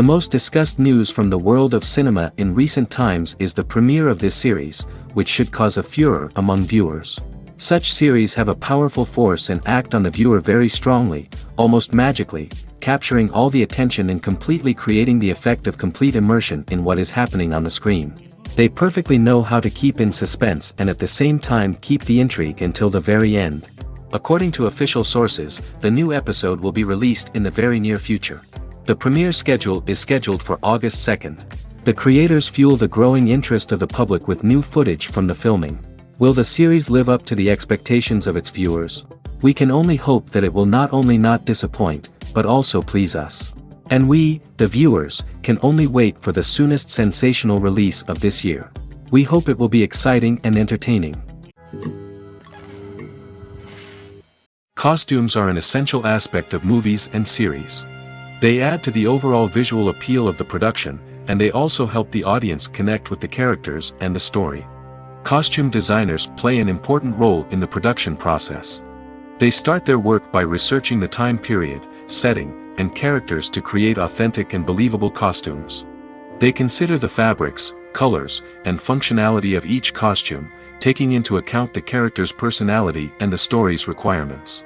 most discussed news from the world of cinema in recent times is the premiere of this series, which should cause a furor among viewers. Such series have a powerful force and act on the viewer very strongly, almost magically, capturing all the attention and completely creating the effect of complete immersion in what is happening on the screen. They perfectly know how to keep in suspense and at the same time keep the intrigue until the very end. According to official sources, the new episode will be released in the very near future. The premiere schedule is scheduled for August 2nd. The creators fuel the growing interest of the public with new footage from the filming. Will the series live up to the expectations of its viewers? We can only hope that it will not only not disappoint, but also please us. And we, the viewers, can only wait for the soonest sensational release of this year. We hope it will be exciting and entertaining. Costumes are an essential aspect of movies and series. They add to the overall visual appeal of the production, and they also help the audience connect with the characters and the story. Costume designers play an important role in the production process. They start their work by researching the time period, setting, and characters to create authentic and believable costumes. They consider the fabrics, colors, and functionality of each costume, taking into account the character's personality and the story's requirements.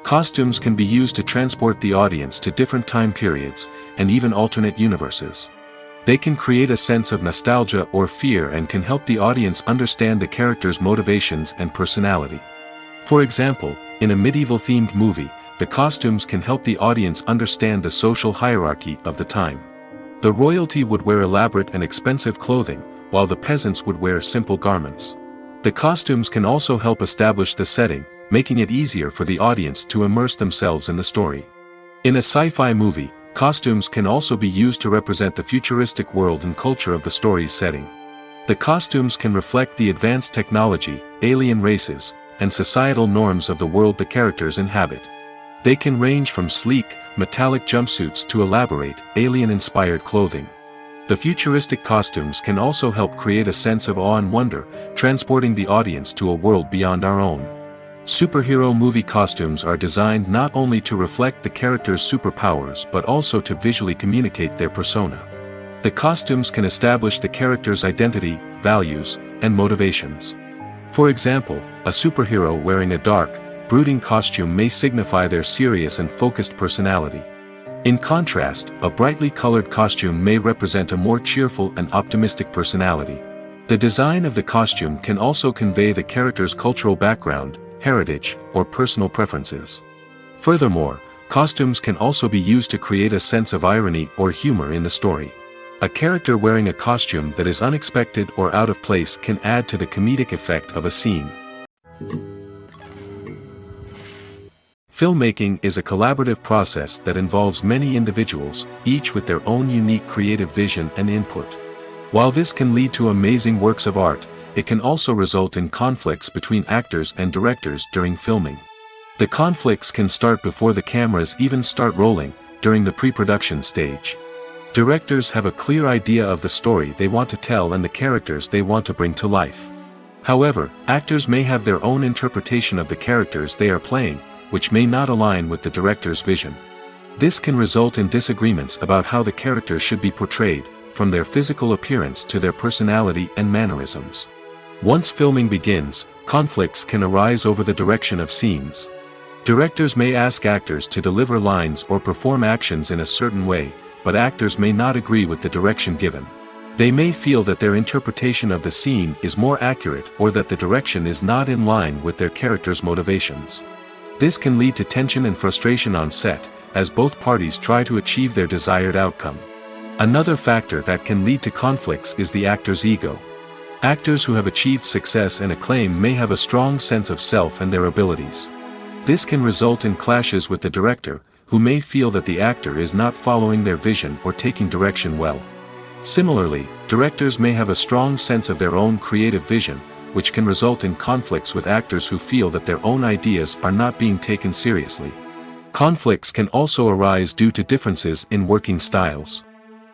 Costumes can be used to transport the audience to different time periods, and even alternate universes. They can create a sense of nostalgia or fear and can help the audience understand the character's motivations and personality. For example, in a medieval-themed movie, the costumes can help the audience understand the social hierarchy of the time. The royalty would wear elaborate and expensive clothing, while the peasants would wear simple garments. The costumes can also help establish the setting, making it easier for the audience to immerse themselves in the story. In a sci-fi movie, costumes can also be used to represent the futuristic world and culture of the story's setting. The costumes can reflect the advanced technology, alien races, and societal norms of the world the characters inhabit. They can range from sleek, metallic jumpsuits to elaborate, alien-inspired clothing. The futuristic costumes can also help create a sense of awe and wonder, transporting the audience to a world beyond our own. Superhero movie costumes are designed not only to reflect the character's superpowers but also to visually communicate their persona. The costumes can establish the character's identity, values, and motivations. For example, a superhero wearing a dark, brooding costume may signify their serious and focused personality. In contrast, a brightly colored costume may represent a more cheerful and optimistic personality. The design of the costume can also convey the character's cultural background, heritage, or personal preferences. Furthermore, costumes can also be used to create a sense of irony or humor in the story. A character wearing a costume that is unexpected or out of place can add to the comedic effect of a scene. Filmmaking is a collaborative process that involves many individuals, each with their own unique creative vision and input. While this can lead to amazing works of art, it can also result in conflicts between actors and directors during filming. The conflicts can start before the cameras even start rolling, during the pre-production stage. Directors have a clear idea of the story they want to tell and the characters they want to bring to life. However, actors may have their own interpretation of the characters they are playing, which may not align with the director's vision. This can result in disagreements about how the characters should be portrayed, from their physical appearance to their personality and mannerisms. Once filming begins, conflicts can arise over the direction of scenes. Directors may ask actors to deliver lines or perform actions in a certain way, but actors may not agree with the direction given. They may feel that their interpretation of the scene is more accurate or that the direction is not in line with their character's motivations. This can lead to tension and frustration on set, as both parties try to achieve their desired outcome. Another factor that can lead to conflicts is the actor's ego. Actors who have achieved success and acclaim may have a strong sense of self and their abilities. This can result in clashes with the director, who may feel that the actor is not following their vision or taking direction well. Similarly, directors may have a strong sense of their own creative vision, which can result in conflicts with actors who feel that their own ideas are not being taken seriously. Conflicts can also arise due to differences in working styles.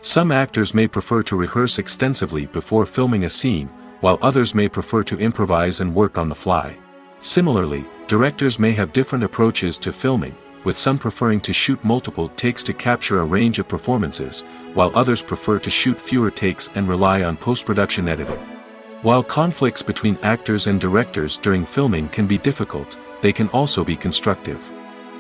Some actors may prefer to rehearse extensively before filming a scene, while others may prefer to improvise and work on the fly. Similarly, directors may have different approaches to filming, with some preferring to shoot multiple takes to capture a range of performances, while others prefer to shoot fewer takes and rely on post-production editing. While conflicts between actors and directors during filming can be difficult, they can also be constructive.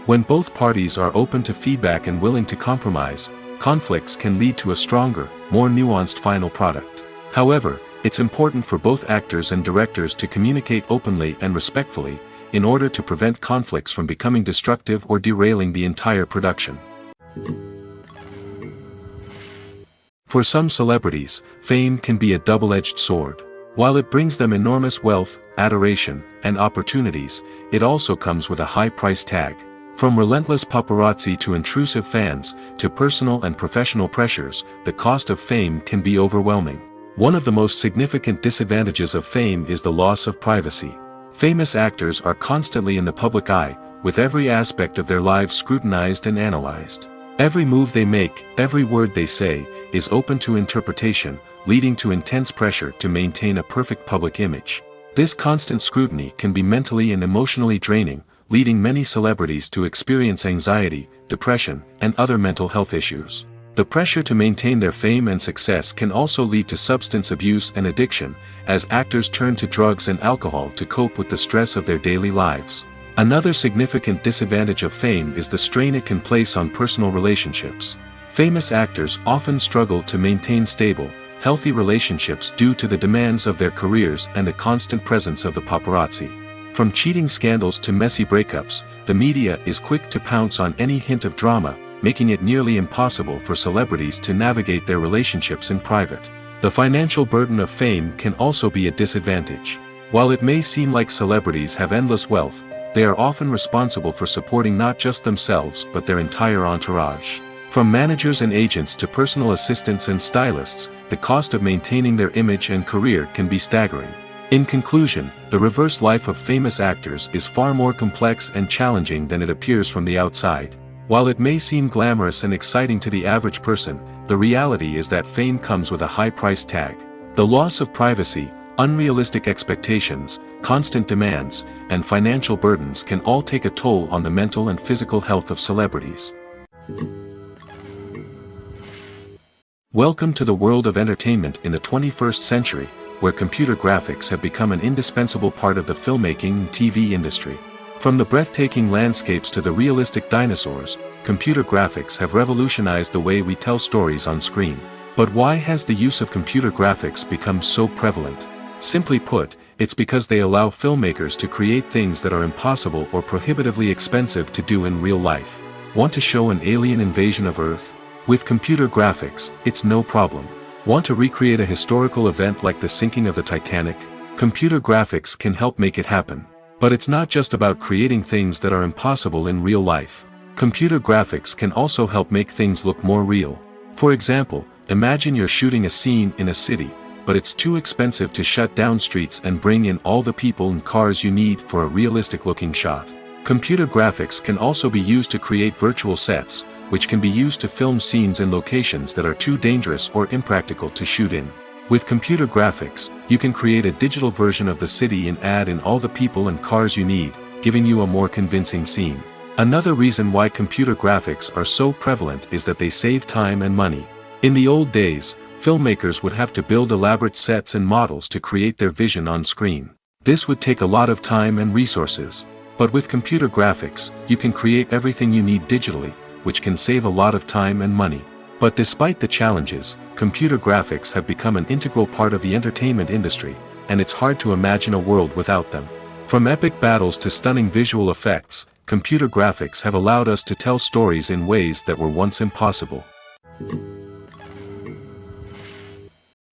When both parties are open to feedback and willing to compromise, conflicts can lead to a stronger, more nuanced final product. However, it's important for both actors and directors to communicate openly and respectfully, in order to prevent conflicts from becoming destructive or derailing the entire production. For some celebrities, fame can be a double-edged sword. While it brings them enormous wealth, adoration, and opportunities, it also comes with a high price tag. From relentless paparazzi to intrusive fans, to personal and professional pressures, the cost of fame can be overwhelming. One of the most significant disadvantages of fame is the loss of privacy. Famous actors are constantly in the public eye, with every aspect of their lives scrutinized and analyzed. Every move they make, every word they say, is open to interpretation, leading to intense pressure to maintain a perfect public image. This constant scrutiny can be mentally and emotionally draining, leading many celebrities to experience anxiety, depression, and other mental health issues. The pressure to maintain their fame and success can also lead to substance abuse and addiction, as actors turn to drugs and alcohol to cope with the stress of their daily lives. Another significant disadvantage of fame is the strain it can place on personal relationships. Famous actors often struggle to maintain stable, healthy relationships due to the demands of their careers and the constant presence of the paparazzi. From cheating scandals to messy breakups, the media is quick to pounce on any hint of drama, making it nearly impossible for celebrities to navigate their relationships in private. The financial burden of fame can also be a disadvantage. While it may seem like celebrities have endless wealth, they are often responsible for supporting not just themselves but their entire entourage. From managers and agents to personal assistants and stylists, the cost of maintaining their image and career can be staggering. In conclusion, the reverse life of famous actors is far more complex and challenging than it appears from the outside. While it may seem glamorous and exciting to the average person, the reality is that fame comes with a high price tag. The loss of privacy, unrealistic expectations, constant demands, and financial burdens can all take a toll on the mental and physical health of celebrities. Welcome to the world of entertainment in the 21st century, where computer graphics have become an indispensable part of the filmmaking and TV industry. From the breathtaking landscapes to the realistic dinosaurs, computer graphics have revolutionized the way we tell stories on screen. But why has the use of computer graphics become so prevalent? Simply put, it's because they allow filmmakers to create things that are impossible or prohibitively expensive to do in real life. Want to show an alien invasion of Earth? With computer graphics, it's no problem. Want to recreate a historical event like the sinking of the Titanic? Computer graphics can help make it happen. But it's not just about creating things that are impossible in real life. Computer graphics can also help make things look more real. For example, imagine you're shooting a scene in a city, but it's too expensive to shut down streets and bring in all the people and cars you need for a realistic-looking shot. Computer graphics can also be used to create virtual sets, which can be used to film scenes in locations that are too dangerous or impractical to shoot in. With computer graphics, you can create a digital version of the city and add in all the people and cars you need, giving you a more convincing scene. Another reason why computer graphics are so prevalent is that they save time and money. In the old days, filmmakers would have to build elaborate sets and models to create their vision on screen. This would take a lot of time and resources. But with computer graphics, you can create everything you need digitally, which can save a lot of time and money. But despite the challenges, computer graphics have become an integral part of the entertainment industry, and it's hard to imagine a world without them. From epic battles to stunning visual effects, computer graphics have allowed us to tell stories in ways that were once impossible.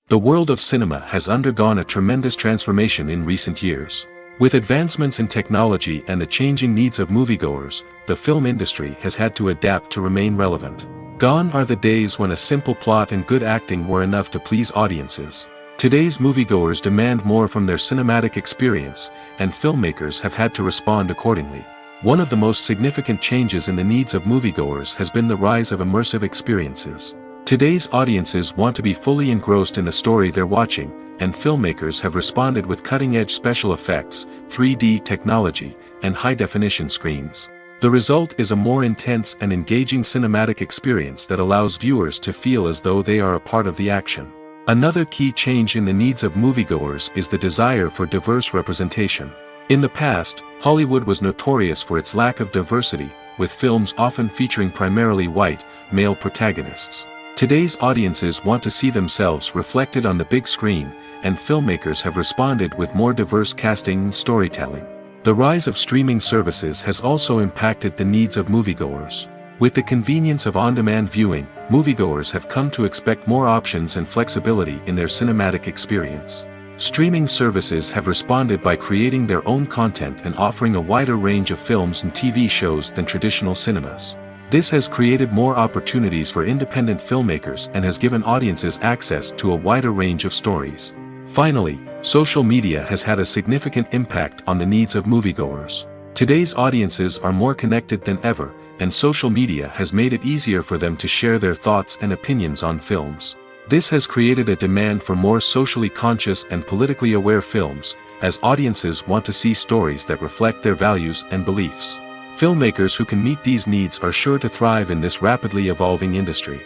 The world of cinema has undergone a tremendous transformation in recent years. With advancements in technology and the changing needs of moviegoers, the film industry has had to adapt to remain relevant. Gone are the days when a simple plot and good acting were enough to please audiences. Today's moviegoers demand more from their cinematic experience, and filmmakers have had to respond accordingly. One of the most significant changes in the needs of moviegoers has been the rise of immersive experiences. Today's audiences want to be fully engrossed in the story they're watching, and filmmakers have responded with cutting-edge special effects, 3D technology, and high-definition screens. The result is a more intense and engaging cinematic experience that allows viewers to feel as though they are a part of the action. Another key change in the needs of moviegoers is the desire for diverse representation. In the past, Hollywood was notorious for its lack of diversity, with films often featuring primarily white, male protagonists. Today's audiences want to see themselves reflected on the big screen, and filmmakers have responded with more diverse casting and storytelling. The rise of streaming services has also impacted the needs of moviegoers. With the convenience of on-demand viewing, moviegoers have come to expect more options and flexibility in their cinematic experience. Streaming services have responded by creating their own content and offering a wider range of films and TV shows than traditional cinemas. This has created more opportunities for independent filmmakers and has given audiences access to a wider range of stories. Finally, social media has had a significant impact on the needs of moviegoers. Today's audiences are more connected than ever, and social media has made it easier for them to share their thoughts and opinions on films. This has created a demand for more socially conscious and politically aware films, as audiences want to see stories that reflect their values and beliefs. Filmmakers who can meet these needs are sure to thrive in this rapidly evolving industry.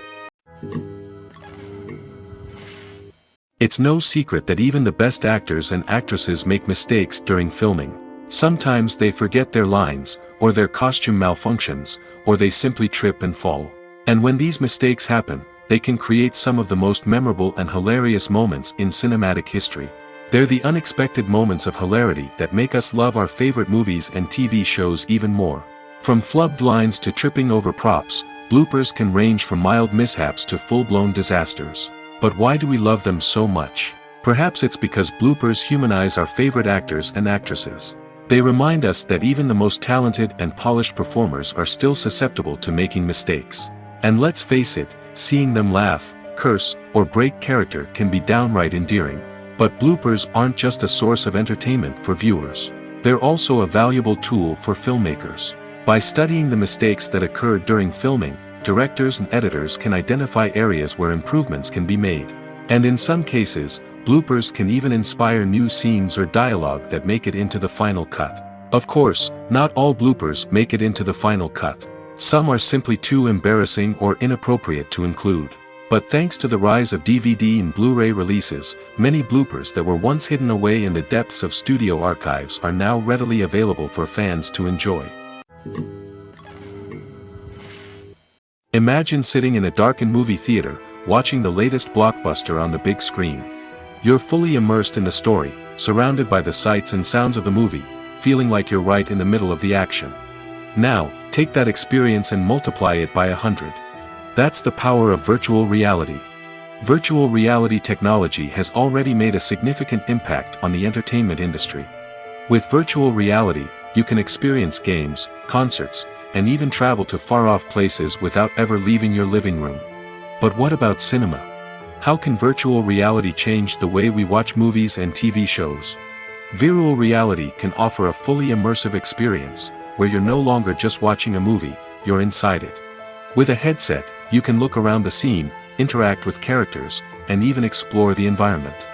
It's no secret that even the best actors and actresses make mistakes during filming. Sometimes they forget their lines, or their costume malfunctions, or they simply trip and fall. And when these mistakes happen, they can create some of the most memorable and hilarious moments in cinematic history. They're the unexpected moments of hilarity that make us love our favorite movies and TV shows even more. From flubbed lines to tripping over props, bloopers can range from mild mishaps to full-blown disasters. But why do we love them so much? Perhaps it's because bloopers humanize our favorite actors and actresses. They remind us that even the most talented and polished performers are still susceptible to making mistakes. And let's face it, seeing them laugh, curse, or break character can be downright endearing. But bloopers aren't just a source of entertainment for viewers. They're also a valuable tool for filmmakers. By studying the mistakes that occurred during filming, directors and editors can identify areas where improvements can be made. And in some cases, bloopers can even inspire new scenes or dialogue that make it into the final cut. Of course, not all bloopers make it into the final cut. Some are simply too embarrassing or inappropriate to include. But thanks to the rise of DVD and Blu-ray releases, many bloopers that were once hidden away in the depths of studio archives are now readily available for fans to enjoy. Imagine sitting in a darkened movie theater, watching the latest blockbuster on the big screen. You're fully immersed in the story, surrounded by the sights and sounds of the movie, feeling like you're right in the middle of the action. Now, take that experience and multiply it by 100. That's the power of virtual reality. Virtual reality technology has already made a significant impact on the entertainment industry. With virtual reality, you can experience games, concerts, and even travel to far-off places without ever leaving your living room. But what about cinema? How can virtual reality change the way we watch movies and TV shows? Virtual reality can offer a fully immersive experience, where you're no longer just watching a movie, you're inside it. With a headset, you can look around the scene, interact with characters, and even explore the environment.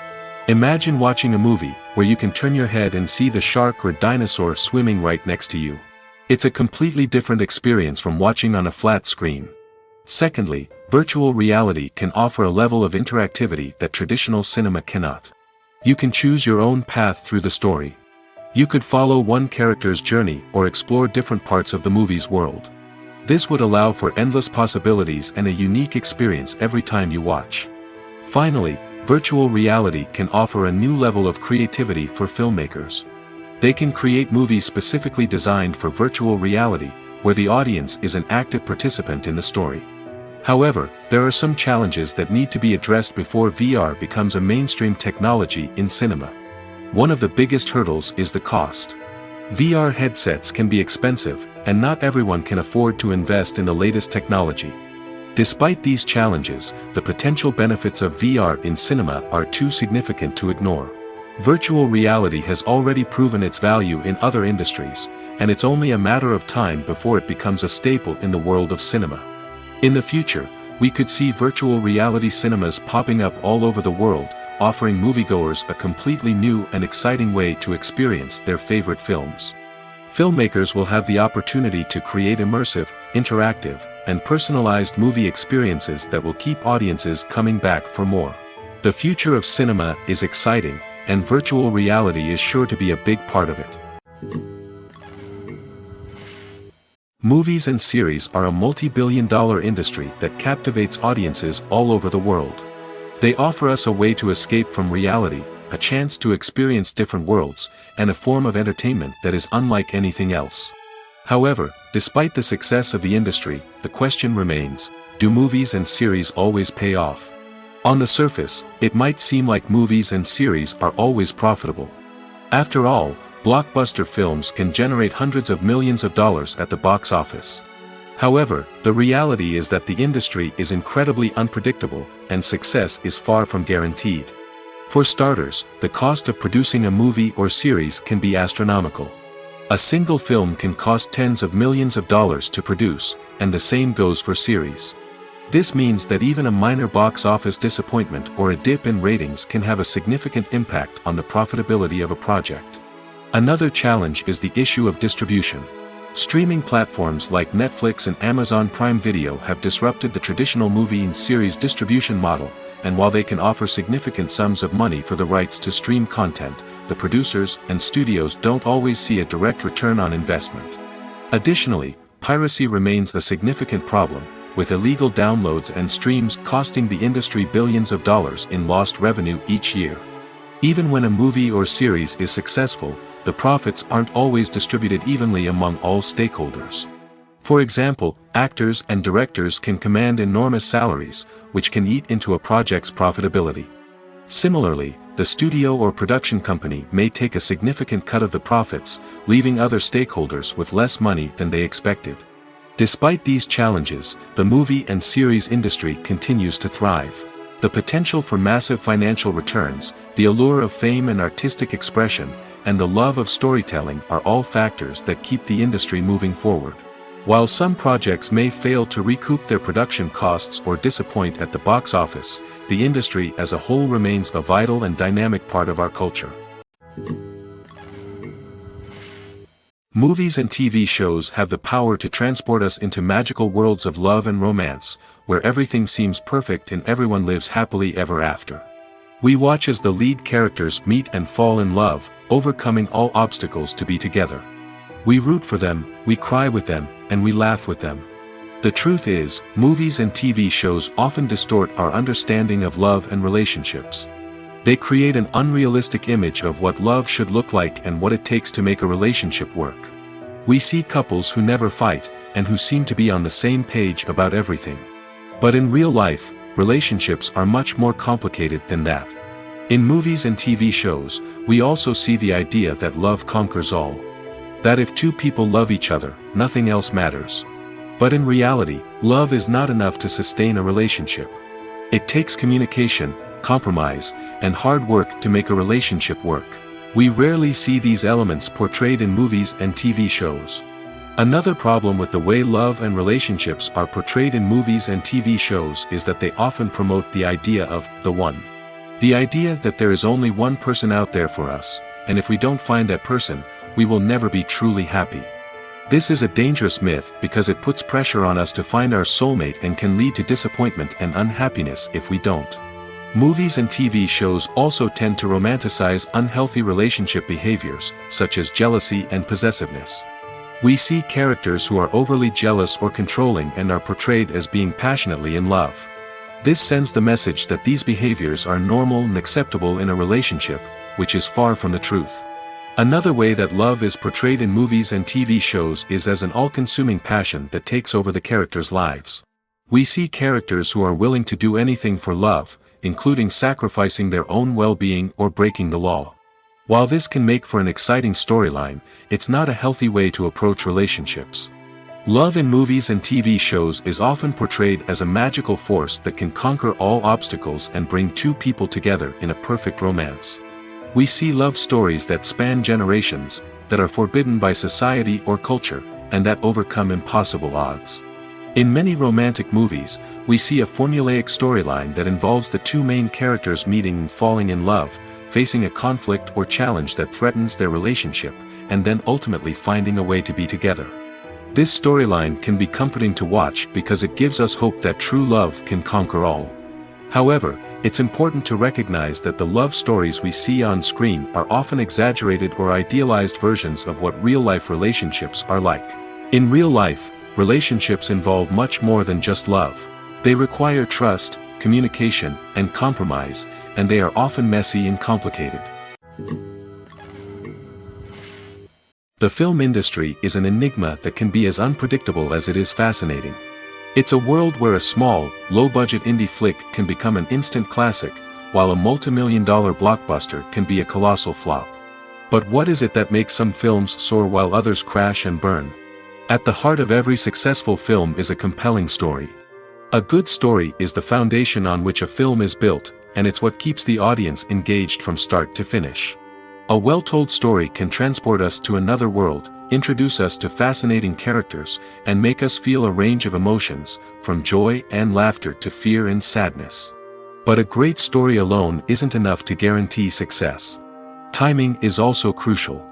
Imagine watching a movie, where you can turn your head and see the shark or dinosaur swimming right next to you. It's a completely different experience from watching on a flat screen. Secondly, virtual reality can offer a level of interactivity that traditional cinema cannot. You can choose your own path through the story. You could follow one character's journey or explore different parts of the movie's world. This would allow for endless possibilities and a unique experience every time you watch. Finally, virtual reality can offer a new level of creativity for filmmakers. They can create movies specifically designed for virtual reality, where the audience is an active participant in the story. However, there are some challenges that need to be addressed before VR becomes a mainstream technology in cinema. One of the biggest hurdles is the cost. VR headsets can be expensive, and not everyone can afford to invest in the latest technology. Despite these challenges, the potential benefits of VR in cinema are too significant to ignore. Virtual reality has already proven its value in other industries, and it's only a matter of time before it becomes a staple in the world of cinema. In the future, we could see virtual reality cinemas popping up all over the world, offering moviegoers a completely new and exciting way to experience their favorite films. Filmmakers will have the opportunity to create immersive, interactive, and personalized movie experiences that will keep audiences coming back for more. The future of cinema is exciting, and virtual reality is sure to be a big part of it. Movies and series are a multi-billion-dollar industry that captivates audiences all over the world. They offer us a way to escape from reality, a chance to experience different worlds, and a form of entertainment that is unlike anything else. However, despite the success of the industry, the question remains, do movies and series always pay off? On the surface, it might seem like movies and series are always profitable. After all, blockbuster films can generate hundreds of millions of dollars at the box office. However, the reality is that the industry is incredibly unpredictable, and success is far from guaranteed. For starters, the cost of producing a movie or series can be astronomical. A single film can cost tens of millions of dollars to produce, and the same goes for series. This means that even a minor box office disappointment or a dip in ratings can have a significant impact on the profitability of a project. Another challenge is the issue of distribution. Streaming platforms like Netflix and Amazon Prime Video have disrupted the traditional movie and series distribution model, and while they can offer significant sums of money for the rights to stream content, the producers and studios don't always see a direct return on investment. Additionally, piracy remains a significant problem, with illegal downloads and streams costing the industry billions of dollars in lost revenue each year. Even when a movie or series is successful, the profits aren't always distributed evenly among all stakeholders. For example, actors and directors can command enormous salaries, which can eat into a project's profitability. Similarly, the studio or production company may take a significant cut of the profits, leaving other stakeholders with less money than they expected. Despite these challenges, the movie and series industry continues to thrive. The potential for massive financial returns, the allure of fame and artistic expression, and the love of storytelling are all factors that keep the industry moving forward. While some projects may fail to recoup their production costs or disappoint at the box office, the industry as a whole remains a vital and dynamic part of our culture. Movies and TV shows have the power to transport us into magical worlds of love and romance, where everything seems perfect and everyone lives happily ever after. We watch as the lead characters meet and fall in love, overcoming all obstacles to be together. We root for them, we cry with them, and we laugh with them. The truth is, movies and TV shows often distort our understanding of love and relationships. They create an unrealistic image of what love should look like and what it takes to make a relationship work. We see couples who never fight, and who seem to be on the same page about everything. But in real life, relationships are much more complicated than that. In movies and TV shows, we also see the idea that love conquers all. That if two people love each other, nothing else matters. But in reality, love is not enough to sustain a relationship. It takes communication, compromise, and hard work to make a relationship work. We rarely see these elements portrayed in movies and TV shows. Another problem with the way love and relationships are portrayed in movies and TV shows is that they often promote the idea of the one. The idea that there is only one person out there for us, and if we don't find that person, we will never be truly happy. This is a dangerous myth because it puts pressure on us to find our soulmate and can lead to disappointment and unhappiness if we don't. Movies and TV shows also tend to romanticize unhealthy relationship behaviors, such as jealousy and possessiveness. We see characters who are overly jealous or controlling and are portrayed as being passionately in love. This sends the message that these behaviors are normal and acceptable in a relationship, which is far from the truth. Another way that love is portrayed in movies and TV shows is as an all-consuming passion that takes over the characters' lives. We see characters who are willing to do anything for love, including sacrificing their own well-being or breaking the law. While this can make for an exciting storyline, it's not a healthy way to approach relationships. Love in movies and TV shows is often portrayed as a magical force that can conquer all obstacles and bring two people together in a perfect romance. We see love stories that span generations, that are forbidden by society or culture, and that overcome impossible odds. In many romantic movies, we see a formulaic storyline that involves the two main characters meeting and falling in love, facing a conflict or challenge that threatens their relationship, and then ultimately finding a way to be together. This storyline can be comforting to watch because it gives us hope that true love can conquer all. However, it's important to recognize that the love stories we see on screen are often exaggerated or idealized versions of what real-life relationships are like. In real life, relationships involve much more than just love. They require trust, communication, and compromise, and they are often messy and complicated. The film industry is an enigma that can be as unpredictable as it is fascinating. It's a world where a small, low-budget indie flick can become an instant classic, while a multi-million-dollar blockbuster can be a colossal flop. But what is it that makes some films soar while others crash and burn? At the heart of every successful film is a compelling story. A good story is the foundation on which a film is built, and it's what keeps the audience engaged from start to finish. A well-told story can transport us to another world, introduce us to fascinating characters, and make us feel a range of emotions, from joy and laughter to fear and sadness. But a great story alone isn't enough to guarantee success. Timing is also crucial.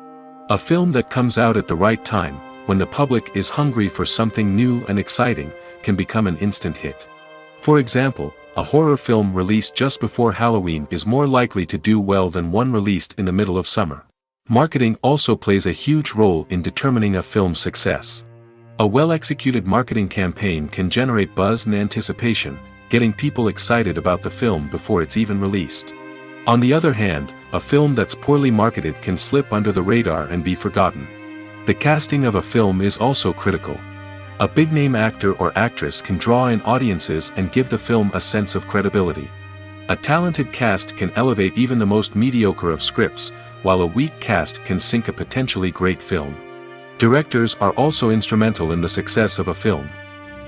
A film that comes out at the right time, when the public is hungry for something new and exciting, can become an instant hit. For example, a horror film released just before Halloween is more likely to do well than one released in the middle of summer. Marketing also plays a huge role in determining a film's success. A well-executed marketing campaign can generate buzz and anticipation, getting people excited about the film before it's even released. On the other hand, a film that's poorly marketed can slip under the radar and be forgotten. The casting of a film is also critical. A big-name actor or actress can draw in audiences and give the film a sense of credibility. A talented cast can elevate even the most mediocre of scripts, while a weak cast can sink a potentially great film. Directors are also instrumental in the success of a film.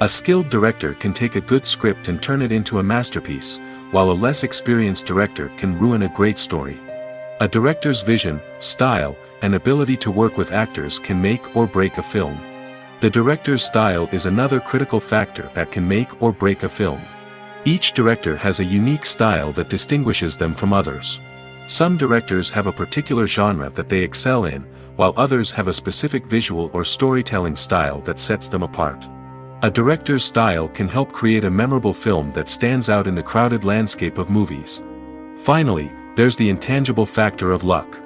A skilled director can take a good script and turn it into a masterpiece, while a less experienced director can ruin a great story. A director's vision, style, and ability to work with actors can make or break a film. The director's style is another critical factor that can make or break a film. Each director has a unique style that distinguishes them from others. Some directors have a particular genre that they excel in, while others have a specific visual or storytelling style that sets them apart. A director's style can help create a memorable film that stands out in the crowded landscape of movies. Finally, there's the intangible factor of luck.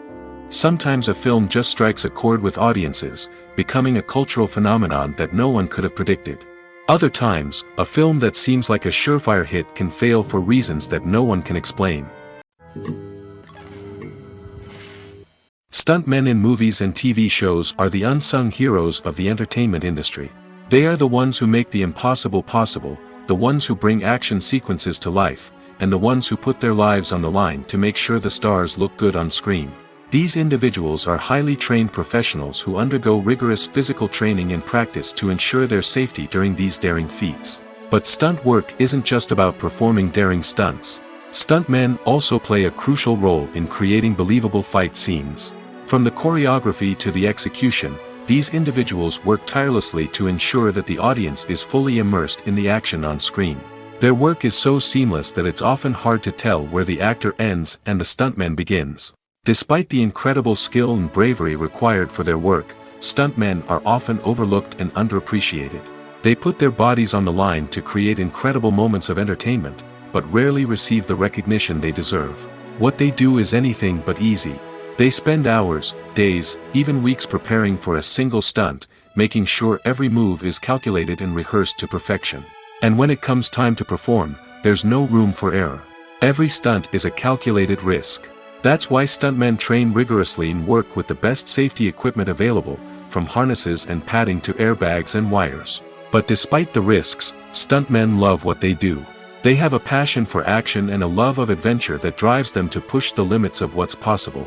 Sometimes a film just strikes a chord with audiences, becoming a cultural phenomenon that no one could have predicted. Other times, a film that seems like a surefire hit can fail for reasons that no one can explain. Stuntmen in movies and TV shows are the unsung heroes of the entertainment industry. They are the ones who make the impossible possible, the ones who bring action sequences to life, and the ones who put their lives on the line to make sure the stars look good on screen. These individuals are highly trained professionals who undergo rigorous physical training and practice to ensure their safety during these daring feats. But stunt work isn't just about performing daring stunts. Stuntmen also play a crucial role in creating believable fight scenes. From the choreography to the execution, these individuals work tirelessly to ensure that the audience is fully immersed in the action on screen. Their work is so seamless that it's often hard to tell where the actor ends and the stuntman begins. Despite the incredible skill and bravery required for their work, stuntmen are often overlooked and underappreciated. They put their bodies on the line to create incredible moments of entertainment, but rarely receive the recognition they deserve. What they do is anything but easy. They spend hours, days, even weeks preparing for a single stunt, making sure every move is calculated and rehearsed to perfection. And when it comes time to perform, there's no room for error. Every stunt is a calculated risk. That's why stuntmen train rigorously and work with the best safety equipment available, from harnesses and padding to airbags and wires. But despite the risks, stuntmen love what they do. They have a passion for action and a love of adventure that drives them to push the limits of what's possible.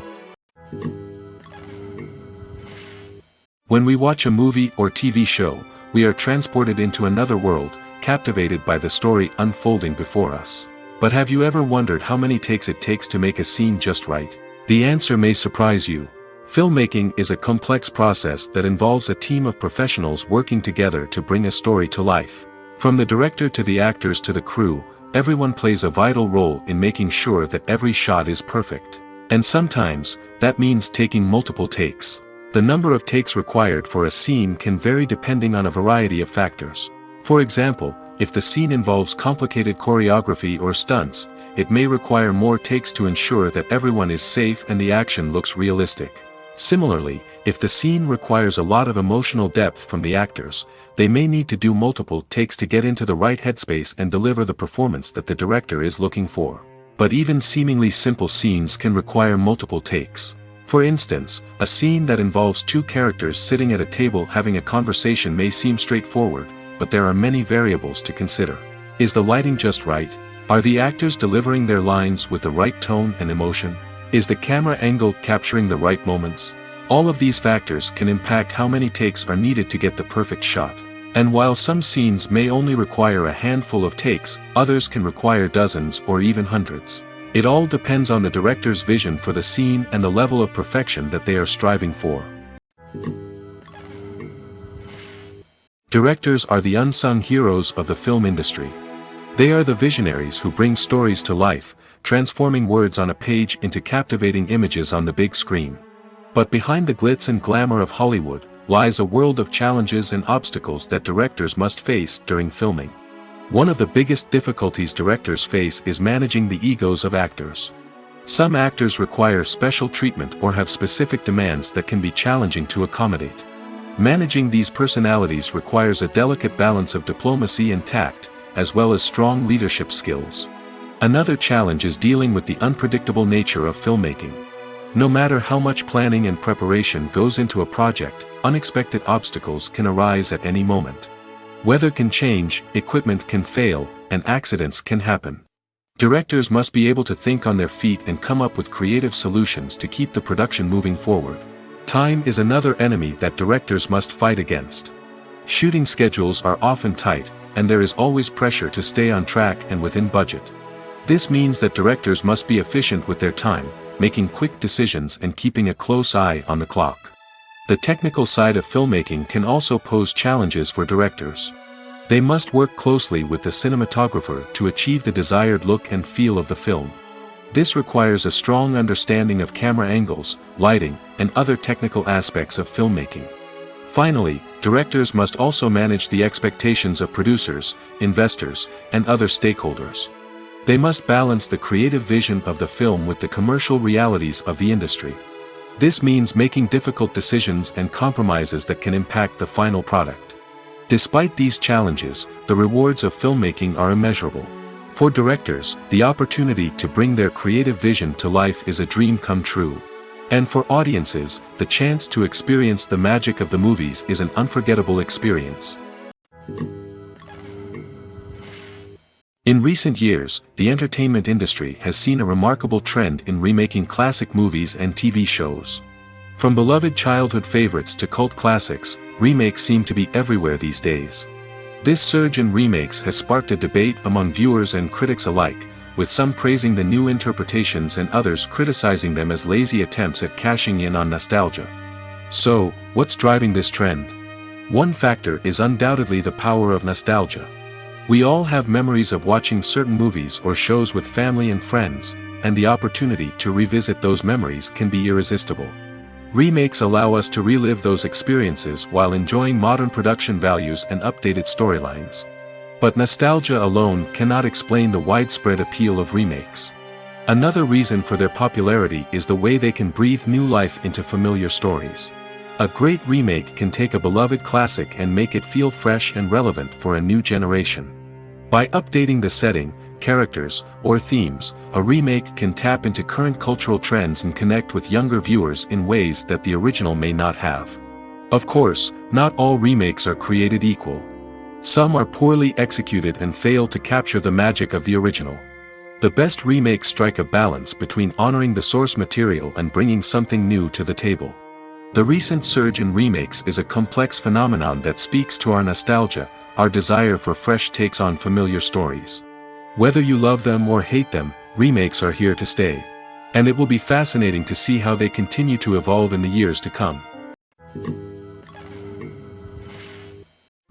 When we watch a movie or TV show, we are transported into another world, captivated by the story unfolding before us. But have you ever wondered how many takes it takes to make a scene just right? The answer may surprise you. Filmmaking is a complex process that involves a team of professionals working together to bring a story to life. From the director to the actors to the crew, everyone plays a vital role in making sure that every shot is perfect. And sometimes, that means taking multiple takes. The number of takes required for a scene can vary depending on a variety of factors. For example, if the scene involves complicated choreography or stunts, it may require more takes to ensure that everyone is safe and the action looks realistic. Similarly, if the scene requires a lot of emotional depth from the actors, they may need to do multiple takes to get into the right headspace and deliver the performance that the director is looking for. But even seemingly simple scenes can require multiple takes. For instance, a scene that involves two characters sitting at a table having a conversation may seem straightforward, but there are many variables to consider. Is the lighting just right? Are the actors delivering their lines with the right tone and emotion? Is the camera angle capturing the right moments? All of these factors can impact how many takes are needed to get the perfect shot. And while some scenes may only require a handful of takes, others can require dozens or even hundreds. It all depends on the director's vision for the scene and the level of perfection that they are striving for. Directors are the unsung heroes of the film industry. They are the visionaries who bring stories to life, transforming words on a page into captivating images on the big screen. But behind the glitz and glamour of Hollywood lies a world of challenges and obstacles that directors must face during filming. One of the biggest difficulties directors face is managing the egos of actors. Some actors require special treatment or have specific demands that can be challenging to accommodate. Managing these personalities requires a delicate balance of diplomacy and tact, as well as strong leadership skills. Another challenge is dealing with the unpredictable nature of filmmaking. No matter how much planning and preparation goes into a project, unexpected obstacles can arise at any moment. Weather can change, equipment can fail, and accidents can happen. Directors must be able to think on their feet and come up with creative solutions to keep the production moving forward. Time is another enemy that directors must fight against. Shooting schedules are often tight, and there is always pressure to stay on track and within budget. This means that directors must be efficient with their time, making quick decisions and keeping a close eye on the clock. The technical side of filmmaking can also pose challenges for directors. They must work closely with the cinematographer to achieve the desired look and feel of the film. This requires a strong understanding of camera angles, lighting, and other technical aspects of filmmaking. Finally, directors must also manage the expectations of producers, investors, and other stakeholders. They must balance the creative vision of the film with the commercial realities of the industry. This means making difficult decisions and compromises that can impact the final product. Despite these challenges, the rewards of filmmaking are immeasurable. For directors, the opportunity to bring their creative vision to life is a dream come true. And for audiences, the chance to experience the magic of the movies is an unforgettable experience. In recent years, the entertainment industry has seen a remarkable trend in remaking classic movies and TV shows. From beloved childhood favorites to cult classics, remakes seem to be everywhere these days. This surge in remakes has sparked a debate among viewers and critics alike, with some praising the new interpretations and others criticizing them as lazy attempts at cashing in on nostalgia. So, what's driving this trend? One factor is undoubtedly the power of nostalgia. We all have memories of watching certain movies or shows with family and friends, and the opportunity to revisit those memories can be irresistible. Remakes allow us to relive those experiences while enjoying modern production values and updated storylines. But nostalgia alone cannot explain the widespread appeal of remakes. Another reason for their popularity is the way they can breathe new life into familiar stories. A great remake can take a beloved classic and make it feel fresh and relevant for a new generation. By updating the setting, characters, or themes, a remake can tap into current cultural trends and connect with younger viewers in ways that the original may not have. Of course, not all remakes are created equal. Some are poorly executed and fail to capture the magic of the original. The best remakes strike a balance between honoring the source material and bringing something new to the table. The recent surge in remakes is a complex phenomenon that speaks to our nostalgia, our desire for fresh takes on familiar stories. Whether you love them or hate them, remakes are here to stay. And it will be fascinating to see how they continue to evolve in the years to come.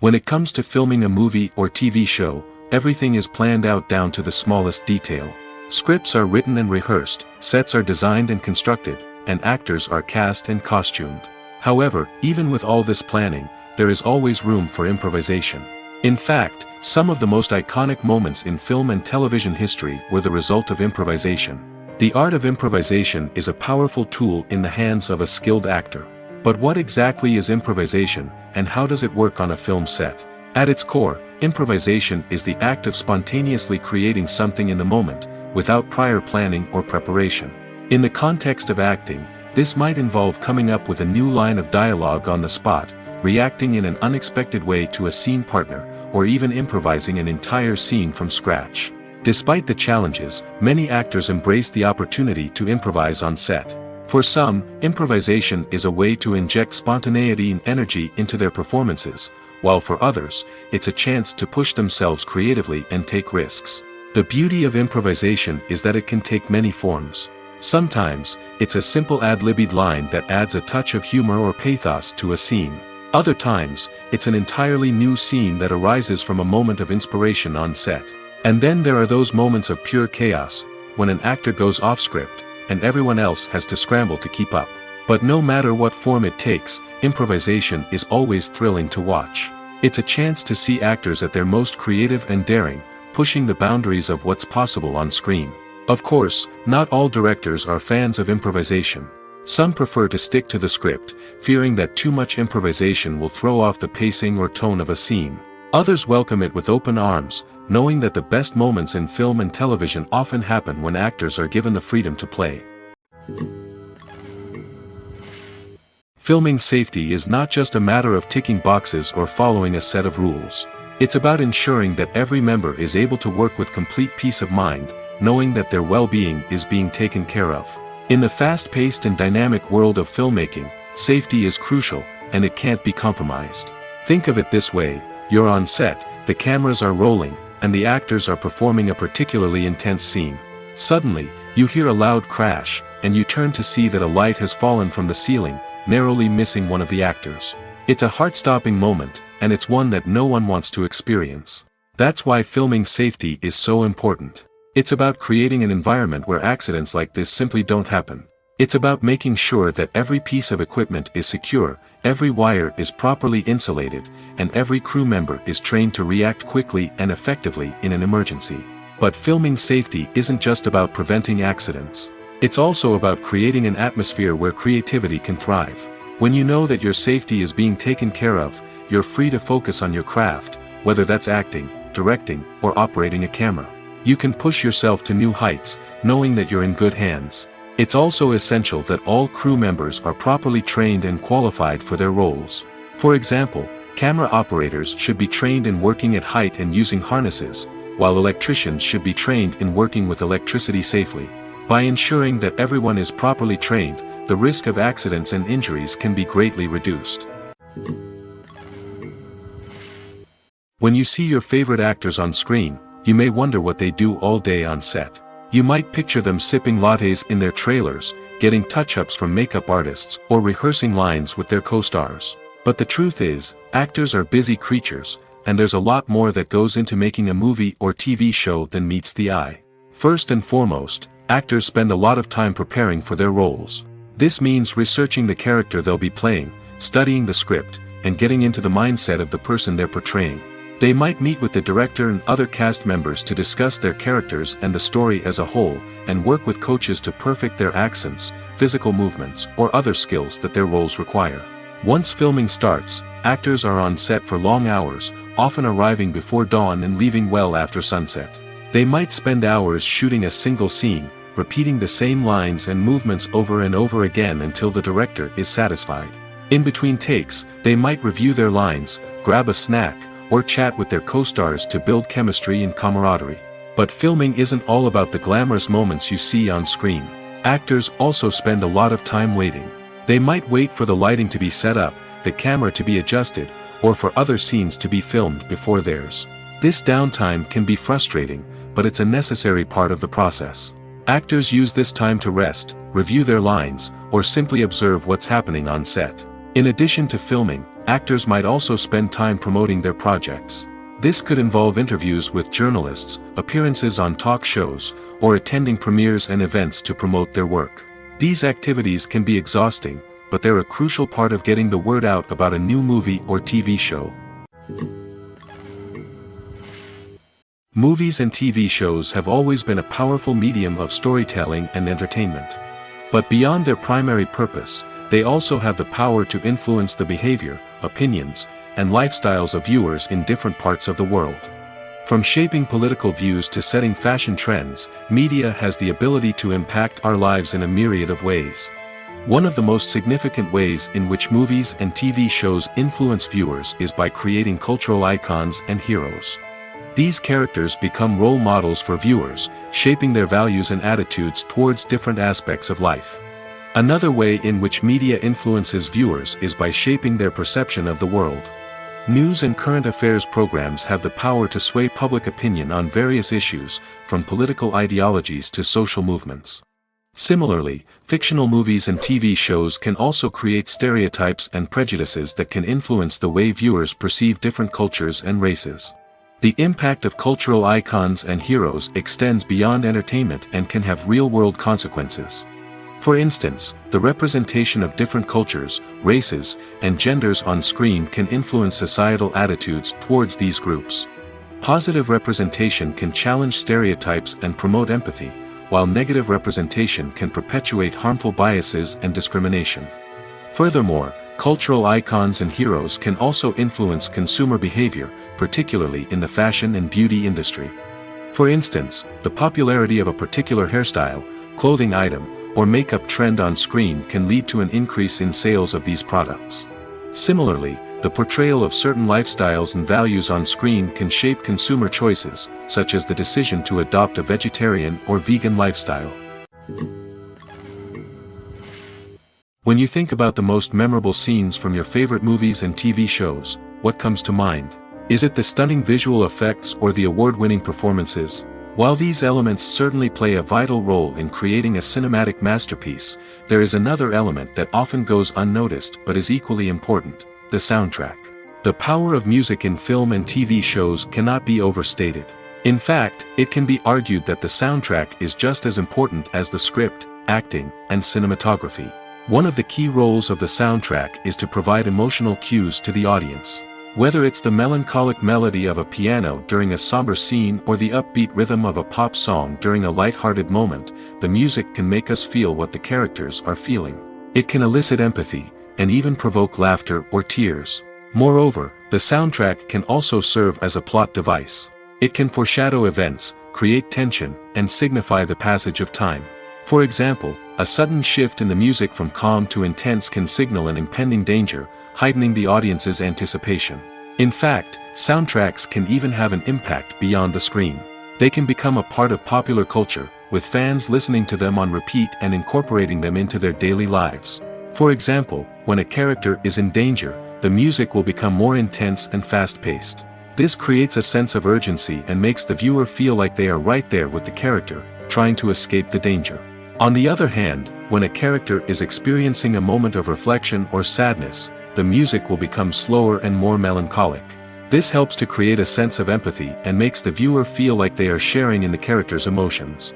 When it comes to filming a movie or TV show, everything is planned out down to the smallest detail. Scripts are written and rehearsed, sets are designed and constructed, and actors are cast and costumed. However, even with all this planning, there is always room for improvisation. In fact, some of the most iconic moments in film and television history were the result of improvisation. The art of improvisation is a powerful tool in the hands of a skilled actor. But what exactly is improvisation, and how does it work on a film set? At its core, improvisation is the act of spontaneously creating something in the moment, without prior planning or preparation. In the context of acting, this might involve coming up with a new line of dialogue on the spot, reacting in an unexpected way to a scene partner, or even improvising an entire scene from scratch. Despite the challenges, many actors embrace the opportunity to improvise on set. For some, improvisation is a way to inject spontaneity and energy into their performances, while for others, it's a chance to push themselves creatively and take risks. The beauty of improvisation is that it can take many forms. Sometimes, it's a simple ad-libbed line that adds a touch of humor or pathos to a scene. Other times, it's an entirely new scene that arises from a moment of inspiration on set. And then there are those moments of pure chaos, when an actor goes off script, and everyone else has to scramble to keep up. But no matter what form it takes, improvisation is always thrilling to watch. It's a chance to see actors at their most creative and daring, pushing the boundaries of what's possible on screen. Of course, not all directors are fans of improvisation. Some prefer to stick to the script, fearing that too much improvisation will throw off the pacing or tone of a scene. Others welcome it with open arms, knowing that the best moments in film and television often happen when actors are given the freedom to play. Filming safety is not just a matter of ticking boxes or following a set of rules. It's about ensuring that every member is able to work with complete peace of mind, knowing that their well-being is being taken care of. In the fast-paced and dynamic world of filmmaking, safety is crucial, and it can't be compromised. Think of it this way: you're on set, the cameras are rolling, and the actors are performing a particularly intense scene. Suddenly, you hear a loud crash, and you turn to see that a light has fallen from the ceiling, narrowly missing one of the actors. It's a heart-stopping moment, and it's one that no one wants to experience. That's why filming safety is so important. It's about creating an environment where accidents like this simply don't happen. It's about making sure that every piece of equipment is secure, every wire is properly insulated, and every crew member is trained to react quickly and effectively in an emergency. But filming safety isn't just about preventing accidents. It's also about creating an atmosphere where creativity can thrive. When you know that your safety is being taken care of, you're free to focus on your craft, whether that's acting, directing, or operating a camera. You can push yourself to new heights, knowing that you're in good hands. It's also essential that all crew members are properly trained and qualified for their roles. For example, camera operators should be trained in working at height and using harnesses, while electricians should be trained in working with electricity safely. By ensuring that everyone is properly trained, the risk of accidents and injuries can be greatly reduced. When you see your favorite actors on screen, you may wonder what they do all day on set. You might picture them sipping lattes in their trailers, getting touch-ups from makeup artists, or rehearsing lines with their co-stars. But the truth is, actors are busy creatures, and there's a lot more that goes into making a movie or TV show than meets the eye. First and foremost, actors spend a lot of time preparing for their roles. This means researching the character they'll be playing, studying the script, and getting into the mindset of the person they're portraying. They might meet with the director and other cast members to discuss their characters and the story as a whole, and work with coaches to perfect their accents, physical movements, or other skills that their roles require. Once filming starts, actors are on set for long hours, often arriving before dawn and leaving well after sunset. They might spend hours shooting a single scene, repeating the same lines and movements over and over again until the director is satisfied. In between takes, they might review their lines, grab a snack, or chat with their co-stars to build chemistry and camaraderie. But filming isn't all about the glamorous moments you see on screen. Actors also spend a lot of time waiting. They might wait for the lighting to be set up, the camera to be adjusted, or for other scenes to be filmed before theirs. This downtime can be frustrating, but it's a necessary part of the process. Actors use this time to rest, review their lines, or simply observe what's happening on set. In addition to filming, actors might also spend time promoting their projects. This could involve interviews with journalists, appearances on talk shows, or attending premieres and events to promote their work. These activities can be exhausting, but they're a crucial part of getting the word out about a new movie or TV show. Movies and TV shows have always been a powerful medium of storytelling and entertainment. But beyond their primary purpose, they also have the power to influence the behavior, opinions, and lifestyles of viewers in different parts of the world. From shaping political views to setting fashion trends, media has the ability to impact our lives in a myriad of ways. One of the most significant ways in which movies and TV shows influence viewers is by creating cultural icons and heroes. These characters become role models for viewers, shaping their values and attitudes towards different aspects of life. Another way in which media influences viewers is by shaping their perception of the world. News and current affairs programs have the power to sway public opinion on various issues, from political ideologies to social movements. Similarly, fictional movies and TV shows can also create stereotypes and prejudices that can influence the way viewers perceive different cultures and races. The impact of cultural icons and heroes extends beyond entertainment and can have real-world consequences. For instance, the representation of different cultures, races, and genders on screen can influence societal attitudes towards these groups. Positive representation can challenge stereotypes and promote empathy, while negative representation can perpetuate harmful biases and discrimination. Furthermore, cultural icons and heroes can also influence consumer behavior, particularly in the fashion and beauty industry. For instance, the popularity of a particular hairstyle, clothing item, or makeup trend on screen can lead to an increase in sales of these products. Similarly, the portrayal of certain lifestyles and values on screen can shape consumer choices, such as the decision to adopt a vegetarian or vegan lifestyle. When you think about the most memorable scenes from your favorite movies and TV shows, what comes to mind? Is it the stunning visual effects or the award-winning performances? While these elements certainly play a vital role in creating a cinematic masterpiece, there is another element that often goes unnoticed but is equally important: the soundtrack. The power of music in film and TV shows cannot be overstated. In fact, it can be argued that the soundtrack is just as important as the script, acting, and cinematography. One of the key roles of the soundtrack is to provide emotional cues to the audience. Whether it's the melancholic melody of a piano during a somber scene or the upbeat rhythm of a pop song during a light-hearted moment, the music can make us feel what the characters are feeling. It can elicit empathy, and even provoke laughter or tears. Moreover, the soundtrack can also serve as a plot device. It can foreshadow events, create tension, and signify the passage of time. For example, a sudden shift in the music from calm to intense can signal an impending danger, heightening the audience's anticipation. In fact, soundtracks can even have an impact beyond the screen. They can become a part of popular culture, with fans listening to them on repeat and incorporating them into their daily lives. For example, when a character is in danger, the music will become more intense and fast-paced. This creates a sense of urgency and makes the viewer feel like they are right there with the character, trying to escape the danger. On the other hand, when a character is experiencing a moment of reflection or sadness, the music will become slower and more melancholic. This helps to create a sense of empathy and makes the viewer feel like they are sharing in the character's emotions.